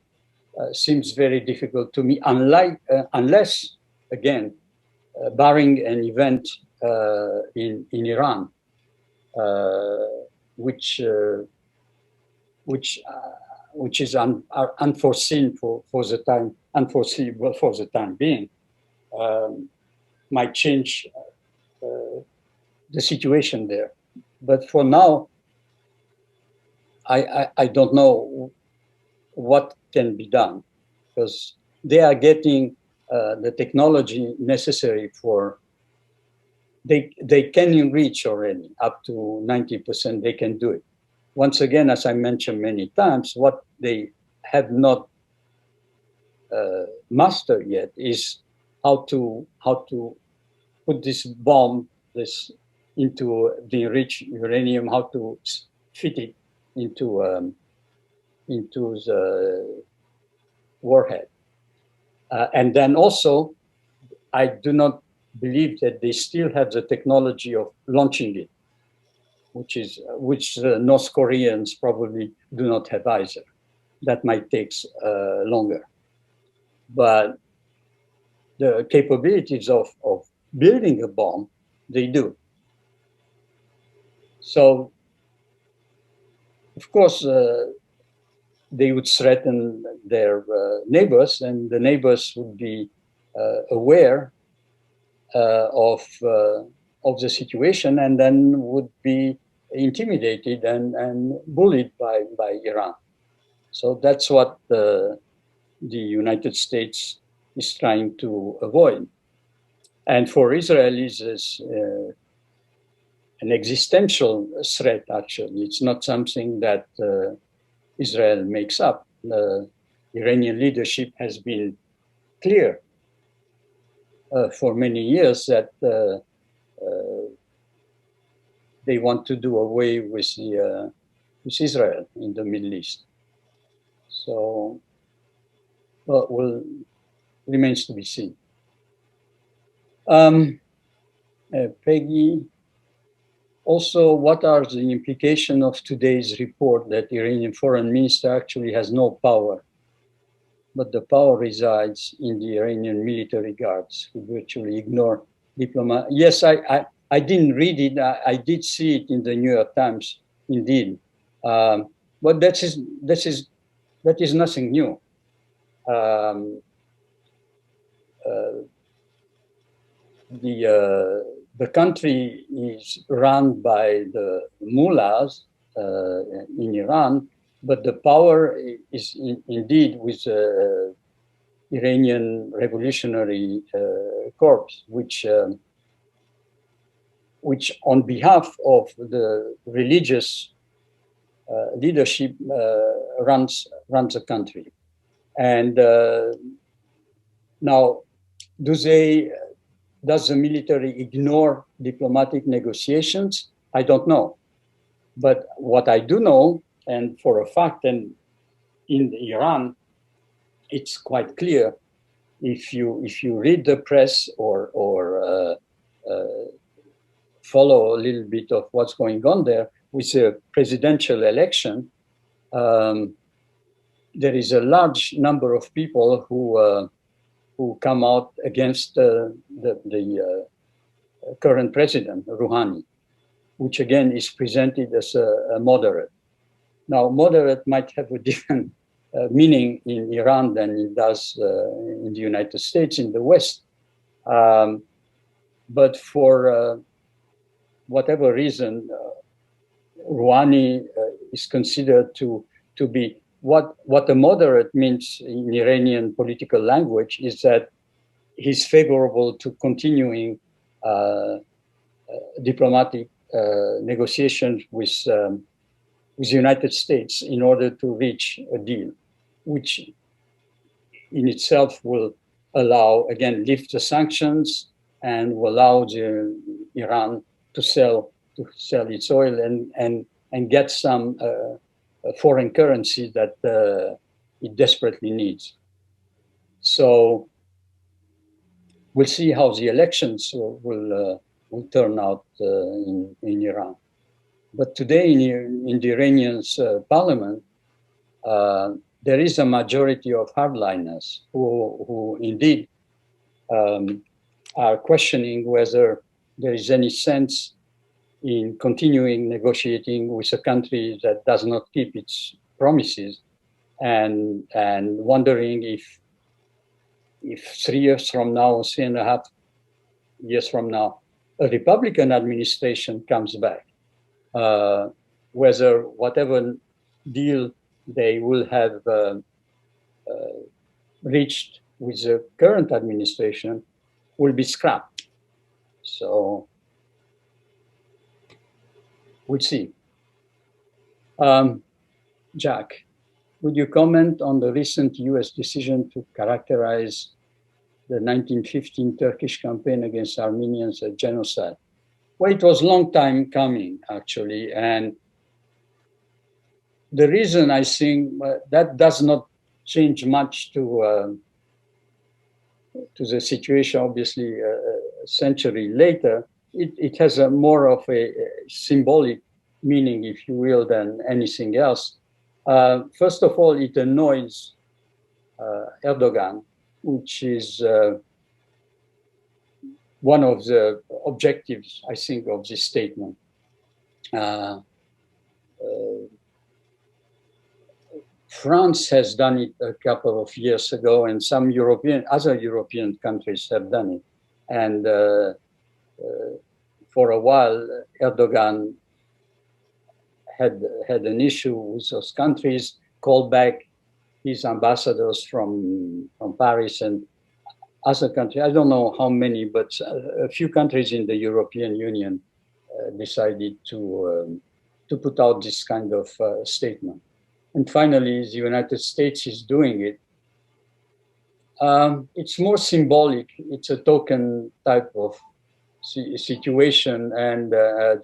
Speaker 1: seems very difficult to me, unless, again, barring an event in Iran, which is unforeseen unforeseeable for the time being, might change the situation there. But for now, I don't know what can be done because they are getting the technology necessary for, they can enrich already up to 90%, they can do it. Once again, as I mentioned many times, what they have not mastered yet is how to put this bomb, into the enriched uranium, how to fit it into the warhead. And then also, I do not believe that they still have the technology of launching it, which North Koreans probably do not have either. That might take longer. But the capabilities of building a bomb, they do. So, of course, they would threaten their neighbors, and the neighbors would be aware of the situation, and then would be intimidated and bullied by Iran. So that's what the United States is trying to avoid. And for Israelis, it's an existential threat, actually. It's not something that Israel makes up. The Iranian leadership has been clear for many years that they want to do away with Israel in the Middle East. So, well, remains to be seen. Peggy, also, what are the implications of today's report that the Iranian foreign minister actually has no power, but the power resides in the Iranian military guards, who virtually ignore diplomat? Yes, I didn't read it. I did see it in the New York Times, indeed. But that is nothing new. The country is run by the mullahs in Iran, but the power is indeed with the Iranian Revolutionary Corps, which on behalf of the religious leadership runs the country. And now, does the military ignore diplomatic negotiations? I don't know. But what I do know, and for a fact, and in Iran, it's quite clear. If you read the press or follow a little bit of what's going on there with the presidential election, there is a large number of people who come out against the current president, Rouhani, which again is presented as a moderate. Now, moderate might have a different meaning in Iran than it does in the United States, in the West. But for whatever reason, Rouhani is considered to be what a moderate means in Iranian political language is that he's favorable to continuing diplomatic negotiations with the United States in order to reach a deal, which in itself will allow, again, lift the sanctions and will allow Iran to sell its oil and get some foreign currency that it desperately needs. So we'll see how the elections will turn out in Iran. But today in the Iranian parliament, there is a majority of hardliners who indeed are questioning whether there is any sense in continuing negotiating with a country that does not keep its promises, and wondering if 3 years from now, 3.5 years from now, a Republican administration comes back, whether whatever deal they will have reached with the current administration will be scrapped. So we'll see. Jack, would you comment on the recent US decision to characterize the 1915 Turkish campaign against Armenians as genocide? Well, it was a long time coming, actually. And the reason I think that does not change much to the situation, obviously, a century later, it has a more of a symbolic meaning, if you will, than anything else. First of all, it annoys Erdogan, which is one of the objectives, I think, of this statement. France has done it a couple of years ago, and some other European countries have done it. And for a while, Erdogan had an issue with those countries, called back his ambassadors from Paris and other countries. I don't know how many, but a few countries in the European Union decided to put out this kind of statement. And finally, the United States is doing it. It's more symbolic. It's a token type of situation and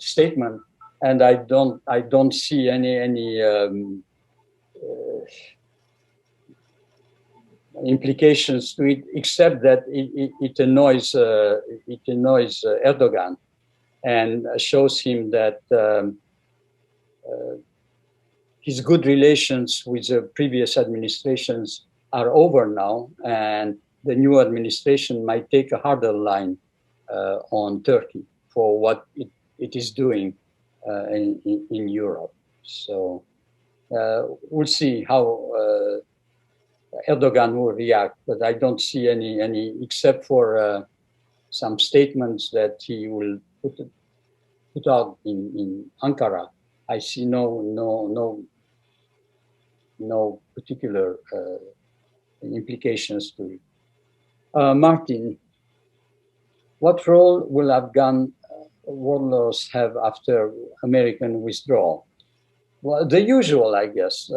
Speaker 1: statement, and I don't see any implications to it, except that it annoys Erdogan and shows him that his good relations with the previous administrations are over now, and the new administration might take a harder line on Turkey for what it is doing in Europe. So we'll see how Erdogan will react, but I don't see any except for some statements that he will put out in Ankara. I see no particular implications to it. Martin, what role will Afghan warlords have after American withdrawal? Well, the usual, I guess.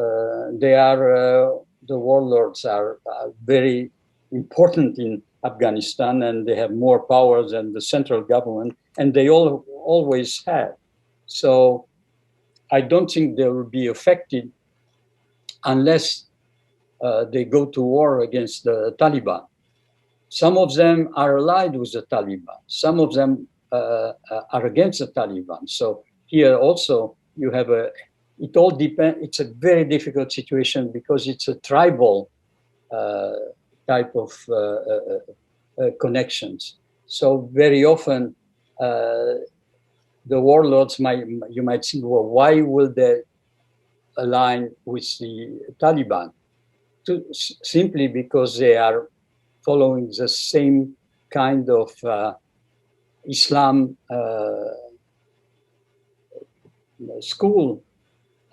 Speaker 1: The warlords are very important in Afghanistan, and they have more power than the central government, and they always have. So I don't think they will be affected unless they go to war against the Taliban. Some of them are allied with the Taliban. Some of them are against the Taliban. So here also you have it all depends. It's a very difficult situation because it's a tribal type of connections. So very often the warlords you might think, well, why will they align with the Taliban? Simply because they are following the same kind of Islam school,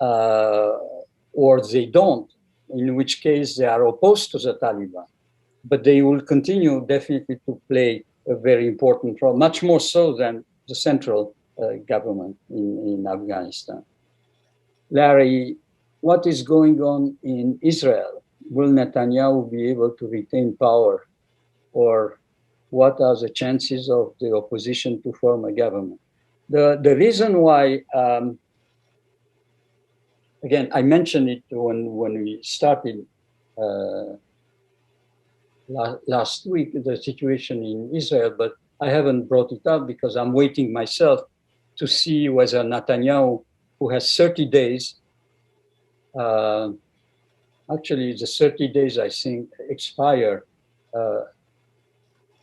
Speaker 1: or they don't, in which case they are opposed to the Taliban. But they will continue definitely to play a very important role, much more so than the central government in Afghanistan. Larry, what is going on in Israel? Will Netanyahu be able to retain power, or what are the chances of the opposition to form a government? The reason why, again, I mentioned it when we started last week, the situation in Israel, but I haven't brought it up because I'm waiting myself to see whether Netanyahu, who has 30 days, actually the 30 days, I think, expire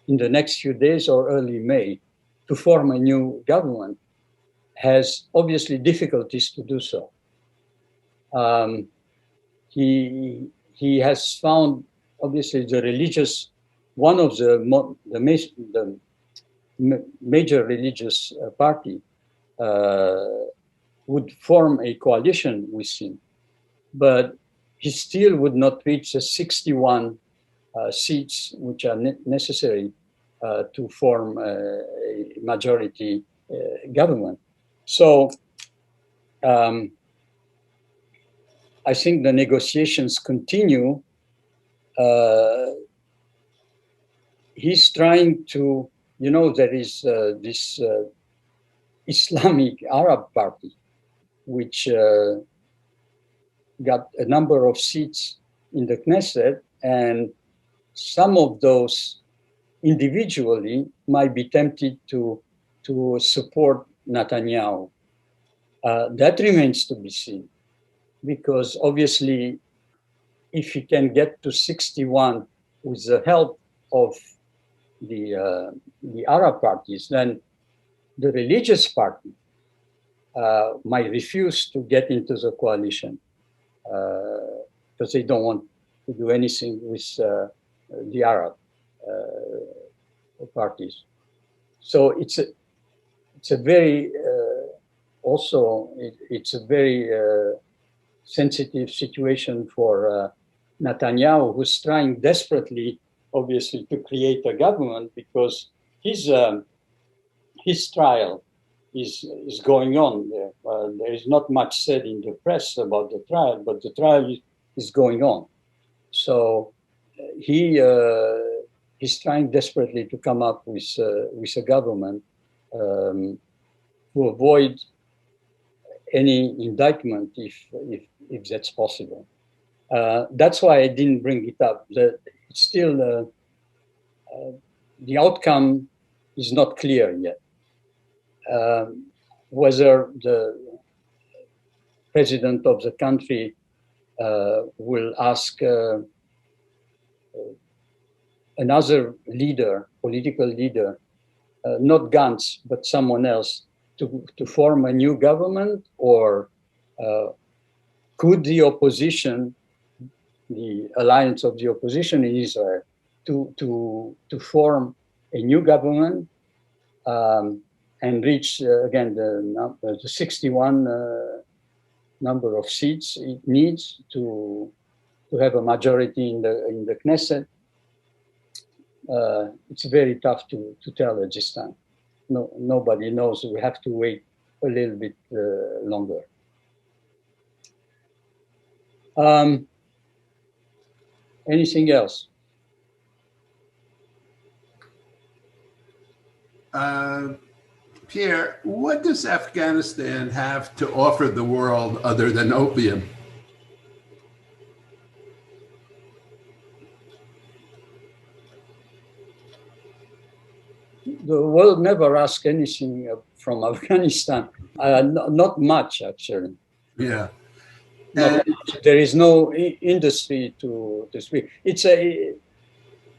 Speaker 1: in the next few days or early May to form a new government, has obviously difficulties to do so. He has found, obviously, one of the major religious party would form a coalition with him, but he still would not reach the 61 seats which are necessary to form a majority government. So I think the negotiations continue. He's trying to, there is this Islamic Arab Party, which got a number of seats in the Knesset, and some of those individually might be tempted to support Netanyahu. That remains to be seen, because obviously, if he can get to 61 with the help of the Arab parties, then the religious party might refuse to get into the coalition because they don't want to do anything with the Arab parties. So it's a very it's a very sensitive situation for Netanyahu, who's trying desperately, obviously, to create a government, because his trial is going on there. There is not much said in the press about the trial, but the trial is going on. So he's trying desperately to come up with a government to avoid any indictment if that's possible. That's why I didn't bring it up. It's still the outcome is not clear yet. Whether the president of the country will ask another leader, political leader, not Gantz, but someone else, to form a new government, or could the opposition, the alliance of the opposition in Israel, to form a new government and reach again the 61 number of seats it needs to have a majority in the Knesset? It's very tough to tell at this time. Nobody knows. We have to wait a little bit longer. Anything else?
Speaker 4: Pierre, what does Afghanistan have to offer the world other than opium?
Speaker 1: The world never asked anything from Afghanistan. Not much, actually.
Speaker 4: Yeah.
Speaker 1: There is no industry to speak. It's a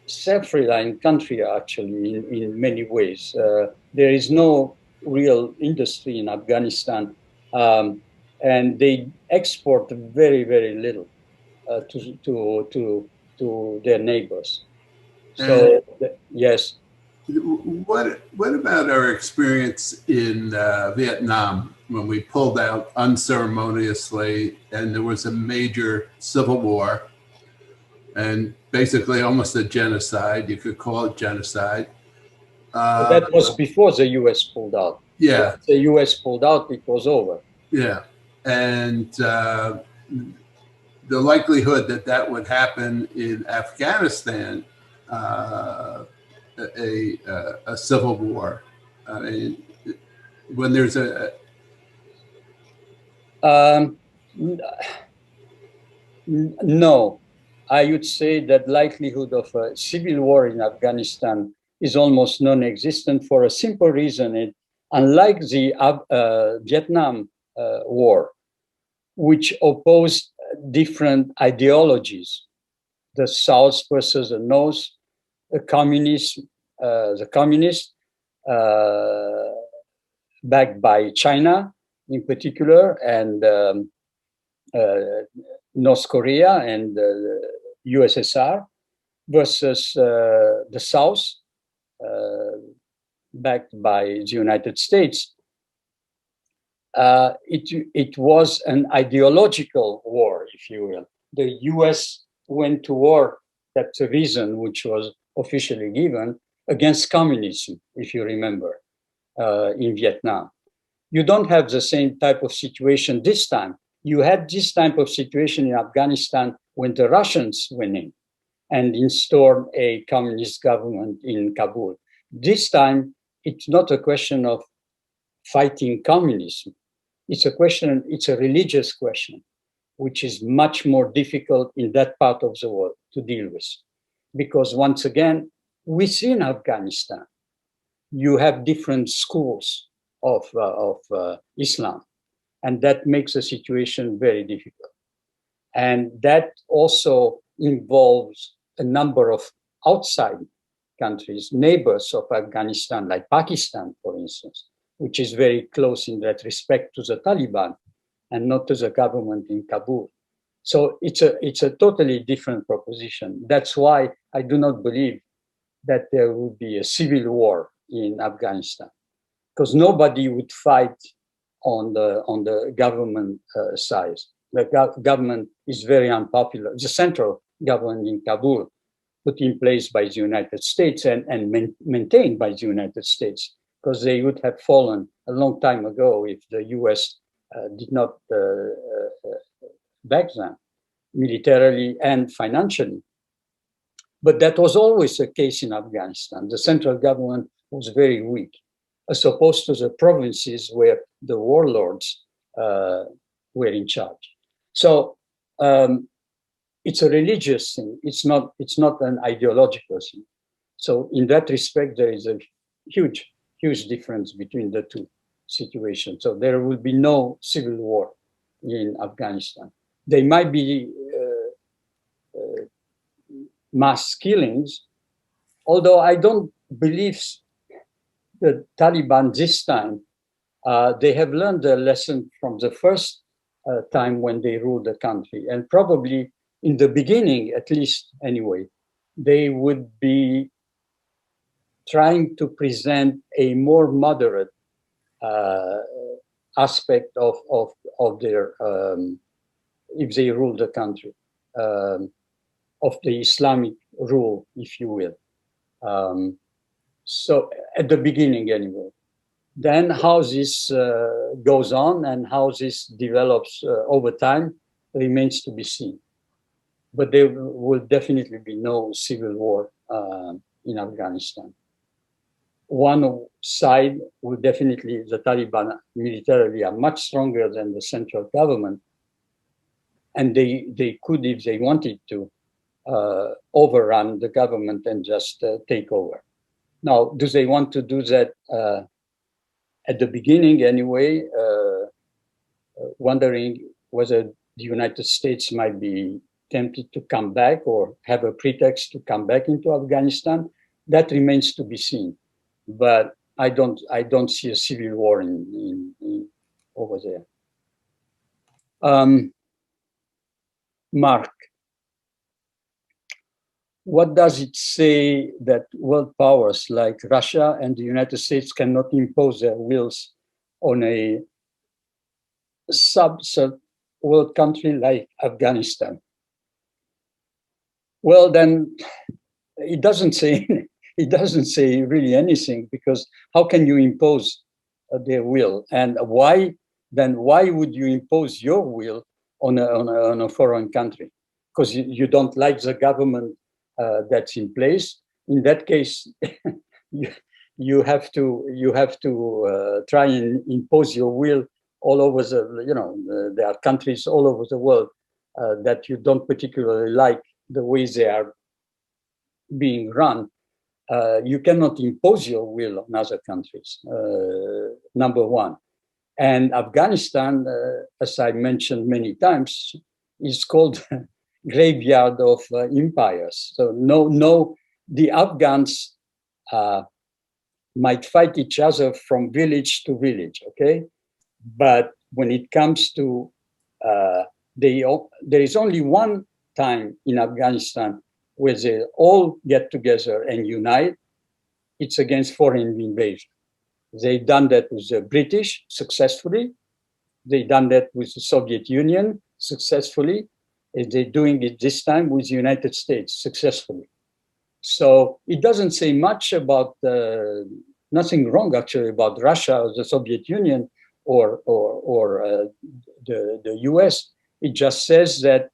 Speaker 1: self-reliant country, actually, in many ways. There is no real industry in Afghanistan, and they export very, very little to their neighbors. So, yes.
Speaker 4: What about our experience in Vietnam, when we pulled out unceremoniously and there was a major civil war and basically almost a genocide? You could call it genocide.
Speaker 1: That was before the U.S. pulled out.
Speaker 4: Yeah.
Speaker 1: Once the U.S. pulled out, it was over.
Speaker 4: Yeah. And the likelihood that would happen in Afghanistan, a civil war. I mean, when there's
Speaker 1: no, I would say that likelihood of a civil war in Afghanistan is almost non-existent, for a simple reason. Unlike the Vietnam War, which opposed different ideologies, the South versus the North, the communists backed by China in particular, and North Korea and USSR, versus the South, backed by the United States. It was an ideological war, if you will. The US went to war That's a reason which was officially given against communism, if you remember, in Vietnam. You don't have the same type of situation this time. You had this type of situation in Afghanistan when the Russians went in and installed a communist government in Kabul. This time, it's not a question of fighting communism. It's a religious question, which is much more difficult in that part of the world to deal with. Because once again, within Afghanistan, you have different schools of Islam, and that makes the situation very difficult. And that also involves a number of outside countries, neighbors of Afghanistan, like Pakistan, for instance, which is very close in that respect to the Taliban and not to the government in Kabul. So it's a totally different proposition. That's why I do not believe that there would be a civil war in Afghanistan, because nobody would fight on the government side. The government is very unpopular. The central government in Kabul, put in place by the United States and maintained by the United States, because they would have fallen a long time ago if the US did not back them militarily and financially. But that was always the case in Afghanistan. The central government was very weak, as opposed to the provinces where the warlords were in charge. So it's a religious thing. It's not an ideological thing. So in that respect, there is a huge difference between the two situations. So there will be no civil war in Afghanistan. There might be mass killings, although I don't believe the Taliban this time, they have learned a lesson from the first time when they ruled the country. And probably in the beginning, at least anyway, they would be trying to present a more moderate aspect of their, if they rule the country, of the Islamic rule, if you will. So at the beginning anyway. Then how this goes on and how this develops over time remains to be seen. But there will definitely be no civil war in Afghanistan. One side will definitely, the Taliban militarily are much stronger than the central government. And they could, if they wanted to, overrun the government and just take over. Now, do they want to do that at the beginning anyway, wondering whether the United States might be tempted to come back or have a pretext to come back into Afghanistan? That remains to be seen. But I don't see a civil war in over there. Mark, what does it say that world powers like Russia and the United States cannot impose their wills on a sub-third world country like Afghanistan? Well, then it doesn't say really anything, because how can you impose their will? And why would you impose your will on a foreign country? Because you don't like the government that's in place. In that case, you have to try and impose your will all over there are countries all over the world that you don't particularly like the way they are being run. You cannot impose your will on other countries, number one. And Afghanistan, as I mentioned many times, is called graveyard of empires. So the Afghans might fight each other from village to village, okay? But when it comes to, there is only one time in Afghanistan where they all get together and unite. It's against foreign invasion. They've done that with the British successfully. They've done that with the Soviet Union successfully. They're doing it this time with the United States successfully. So it doesn't say much about, nothing wrong actually about Russia or the Soviet Union or the US. It just says that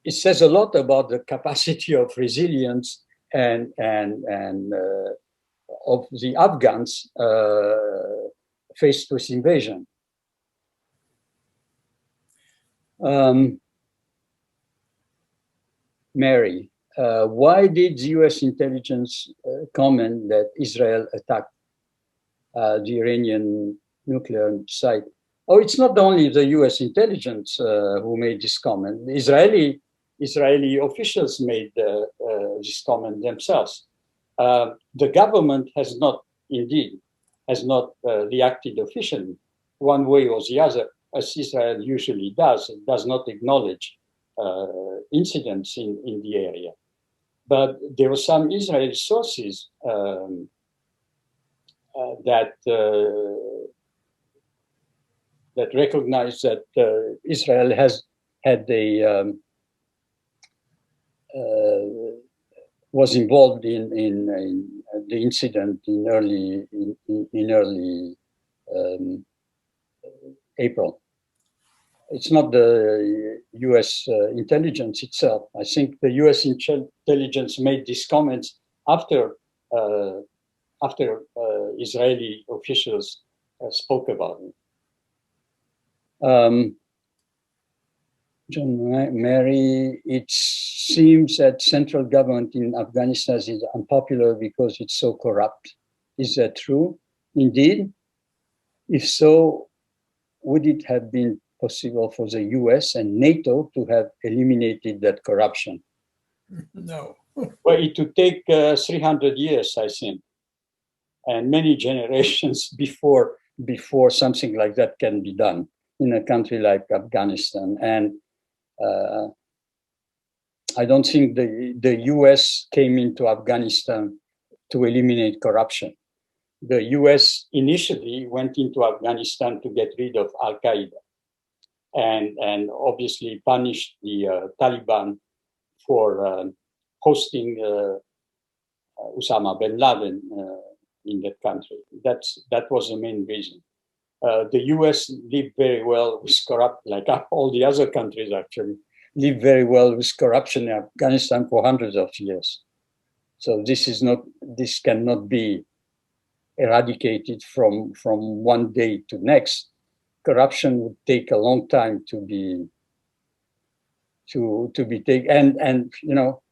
Speaker 1: it says a lot about the capacity of resilience and of the Afghans faced with invasion. Mary, why did the US intelligence comment that Israel attacked the Iranian nuclear site? Oh, it's not only the US intelligence who made this comment. Israeli officials made this comment themselves. The government has not reacted officially one way or the other, as Israel usually does. It does not acknowledge incidents in the area. But there were some Israeli sources that recognized that Israel has had was involved in the incident in early April. It's not the U.S. Intelligence itself. I think the U.S. intelligence made these comments after Israeli officials spoke about it. John Mary, it seems that central government in Afghanistan is unpopular because it's so corrupt. Is that true? Indeed. If so, would it have been possible for the US and NATO to have eliminated that corruption?
Speaker 2: No.
Speaker 1: Well, it would take 300 years, I think, and many generations before something like that can be done in a country like Afghanistan. And I don't think the US came into Afghanistan to eliminate corruption. The US initially went into Afghanistan to get rid of Al-Qaeda and obviously punished the Taliban for hosting Osama bin Laden in that country. That was the main reason. The US lived very well with like all the other countries actually, lived very well with corruption in Afghanistan for hundreds of years. So this cannot be eradicated from one day to next. Corruption would take a long time to be taken. And you know,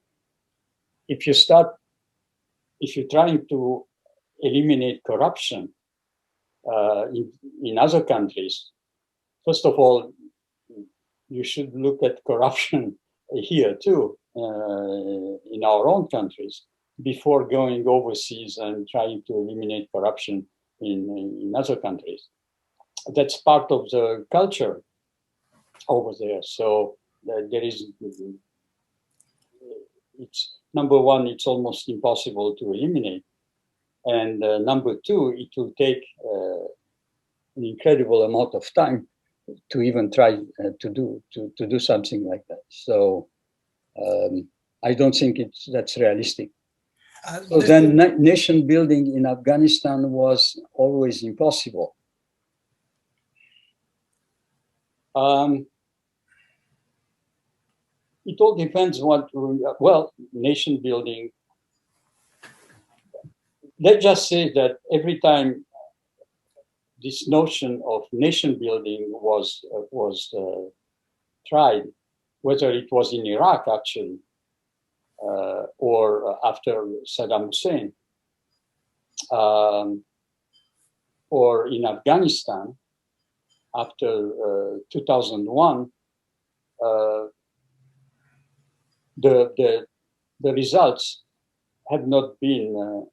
Speaker 1: if you're trying to eliminate corruption in other countries, first of all, you should look at corruption here too, in our own countries, before going overseas and trying to eliminate corruption in other countries. That's part of the culture over there. So there is, it's number one, it's almost impossible to eliminate. And number two, it will take an incredible amount of time to even try to do something like that. So I don't think that's realistic. So then nation building in Afghanistan was always impossible. It all depends well, nation building. Let's just say that every time this notion of nation building was tried, whether it was in Iraq actually, or after Saddam Hussein, or in Afghanistan after 2001, the results have not been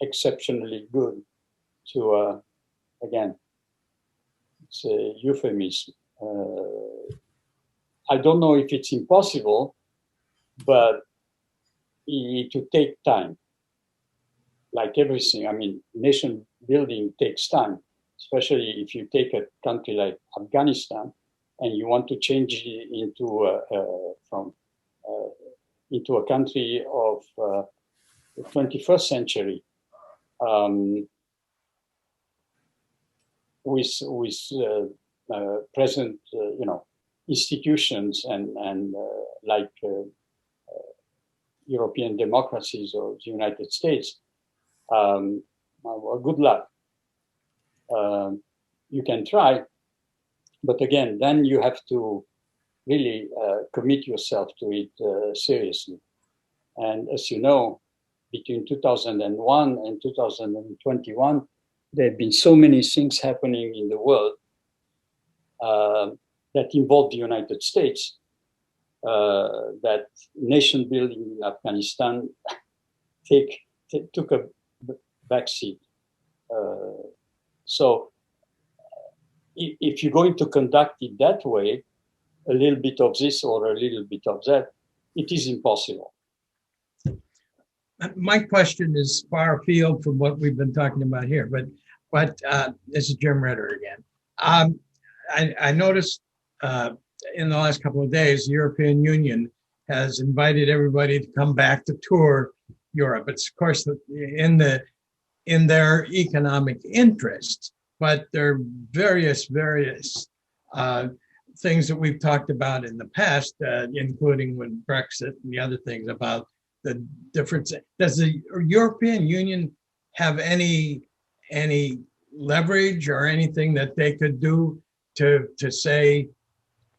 Speaker 1: exceptionally good. To again, it's a euphemism. I don't know if it's impossible, but it will take time. Like everything, I mean, nation building takes time, especially if you take a country like Afghanistan. and you want to change it into a country of the 21st century, with present, institutions and like European democracies or the United States, well, good luck. You can try, but again, then you have to really commit yourself to it seriously. And as you know, between 2001 and 2021, there have been so many things happening in the world that involve the United States, that nation building in Afghanistan took a backseat. So if you're going to conduct it that way, a little bit of this or a little bit of that, it is impossible.
Speaker 2: My question is far afield from what we've been talking about here, but this is Jim Ritter again. I noticed in the last couple of days, the European Union has invited everybody to come back to tour Europe. It's of course in their economic interests, but there are various things that we've talked about in the past, including when Brexit and the other things about the difference. Does the European Union have any leverage or anything that they could do to say,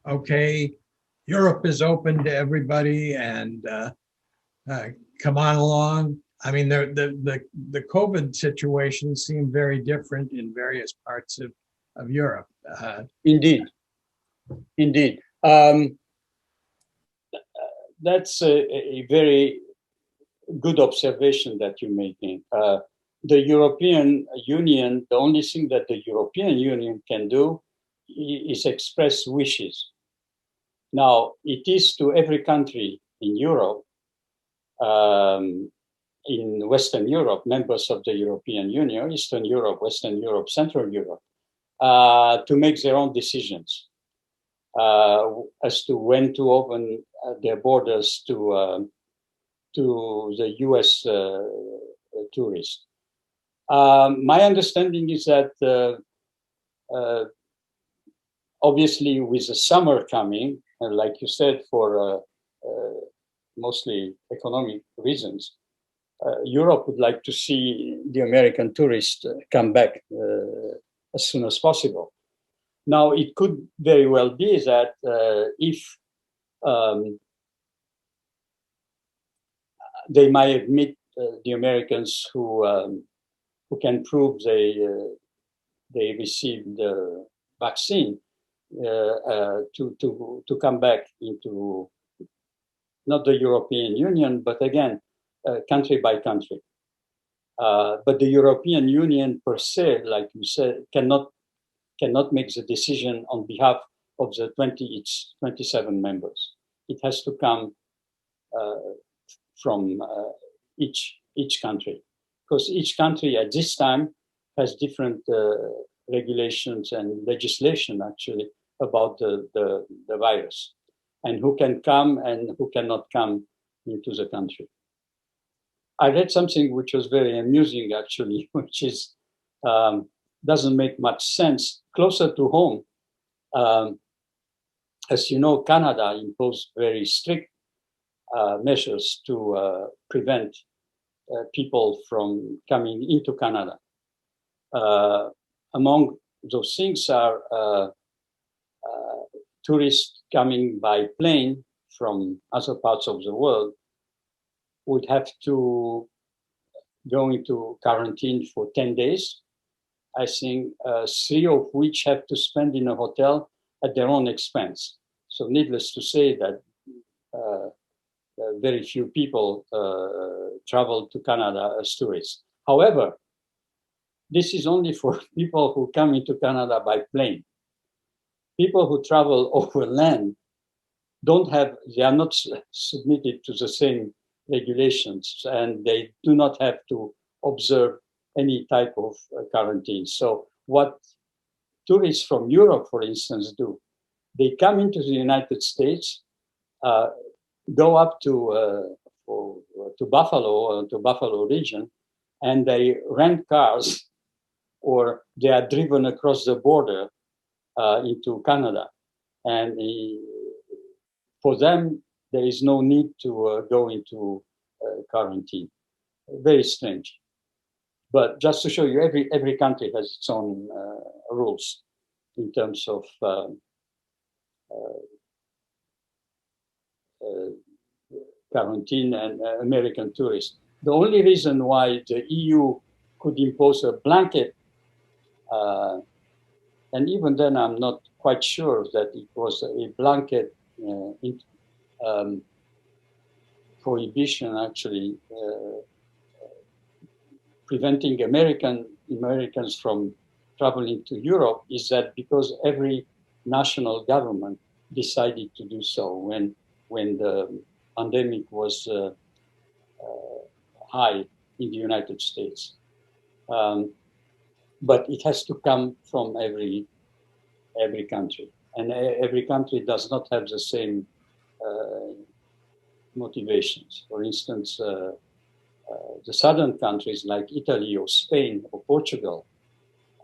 Speaker 2: okay, Europe is open to everybody and come on along? I mean, the COVID situation seemed very different in various parts of Europe.
Speaker 1: Indeed. That's a very good observation that you're making. The European Union, the only thing that the European Union can do is express wishes. Now, it is to every country in Europe, in Western Europe, members of the European Union, Eastern Europe, Western Europe, Central Europe, to make their own decisions as to when to open their borders to the US tourists. My understanding is that obviously with the summer coming, like you said, for mostly economic reasons, Europe would like to see the American tourists come back as soon as possible. Now, it could very well be that if they might admit the Americans who can prove they received the vaccine to come back into not the European Union, but again, country by country. But the European Union per se, like you said, cannot make the decision on behalf of the 27 members. It has to come from each country, because each country at this time has different regulations and legislation actually about the virus and who can come and who cannot come into the country. I read something which was very amusing actually, which is doesn't make much sense. Closer to home, as you know, Canada imposed very strict measures to prevent people from coming into Canada. Among those things are tourists coming by plane from other parts of the world would have to go into quarantine for 10 days. I think 3 of which have to spend in a hotel at their own expense. So needless to say that very few people travel to Canada as tourists. However, this is only for people who come into Canada by plane. People who travel over land they are not submitted to the same regulations, and they do not have to observe any type of quarantine. So what tourists from Europe, for instance, do, they come into the United States, go up to Buffalo region, and they rent cars, or they are driven across the border into Canada. And for them, there is no need to go into quarantine. Very strange. But just to show you, every country has its own rules in terms of quarantine and American tourists. The only reason why the EU could impose a blanket, and even then I'm not quite sure that it was a blanket prohibition, actually, preventing Americans from traveling to Europe, is that because every national government decided to do so when the pandemic was high in the United States. But it has to come from every country, and every country does not have the same motivations. For instance, the southern countries like Italy or Spain or Portugal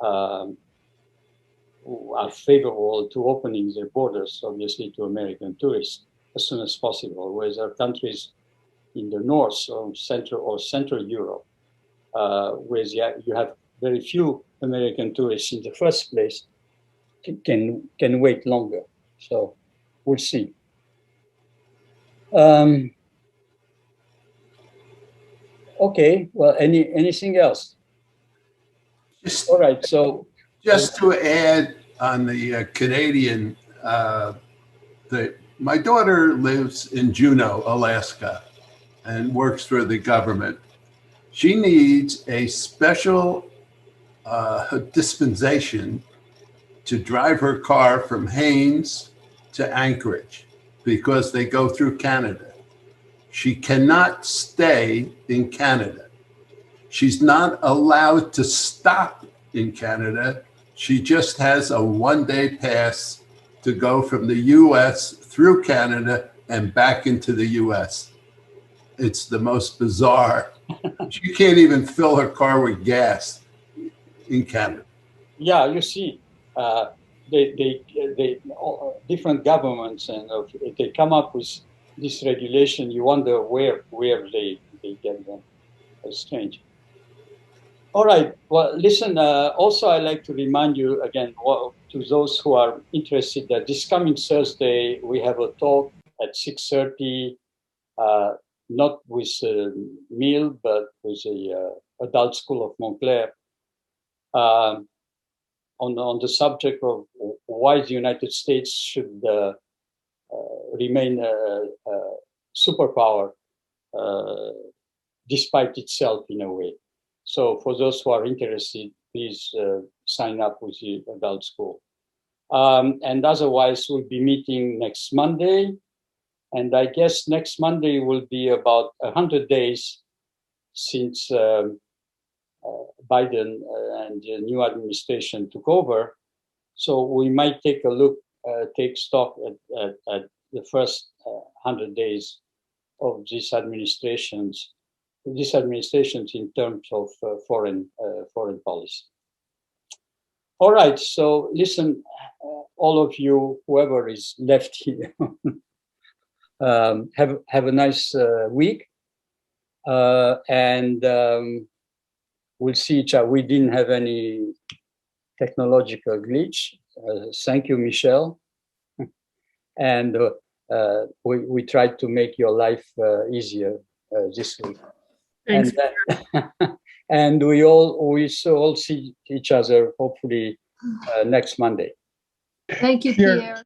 Speaker 1: are favorable to opening their borders, obviously, to American tourists as soon as possible, whereas there are countries in the north or Central Europe, where you have very few American tourists in the first place, can wait longer. So we'll see. Okay, well, anything else? All right, so.
Speaker 4: Just to add on the Canadian, my daughter lives in Juneau, Alaska, and works for the government. She needs a special dispensation to drive her car from Haines to Anchorage because they go through Canada. She cannot stay in Canada. She's not allowed to stop in Canada. She just has a one-day pass to go from the US through Canada and back into the US. It's the most bizarre. She can't even fill her car with gas in Canada.
Speaker 1: Yeah, you see, different governments, and they come up with this regulation. You wonder where they get them. It's strange. All right. Well, listen. Also, I'd like to remind you again, to those who are interested, that this coming Thursday we have a talk at 6:30. Not with a meal, but with the Adult School of Montclair, on the subject of why the United States should remain a superpower despite itself, in a way. So for those who are interested, please sign up with the Adult School. And otherwise, we'll be meeting next Monday. And I guess next Monday will be about 100 days since Biden and the new administration took over. So we might take stock at the first 100 days of these administrations in terms of foreign policy. All right, so listen, all of you, whoever is left here, have a nice week, and we'll see each other. We didn't have any technological glitch. Thank you, Michelle. And we tried to make your life easier this week.
Speaker 5: Thanks.
Speaker 1: And we all see each other hopefully next Monday.
Speaker 5: Thank you, Pierre.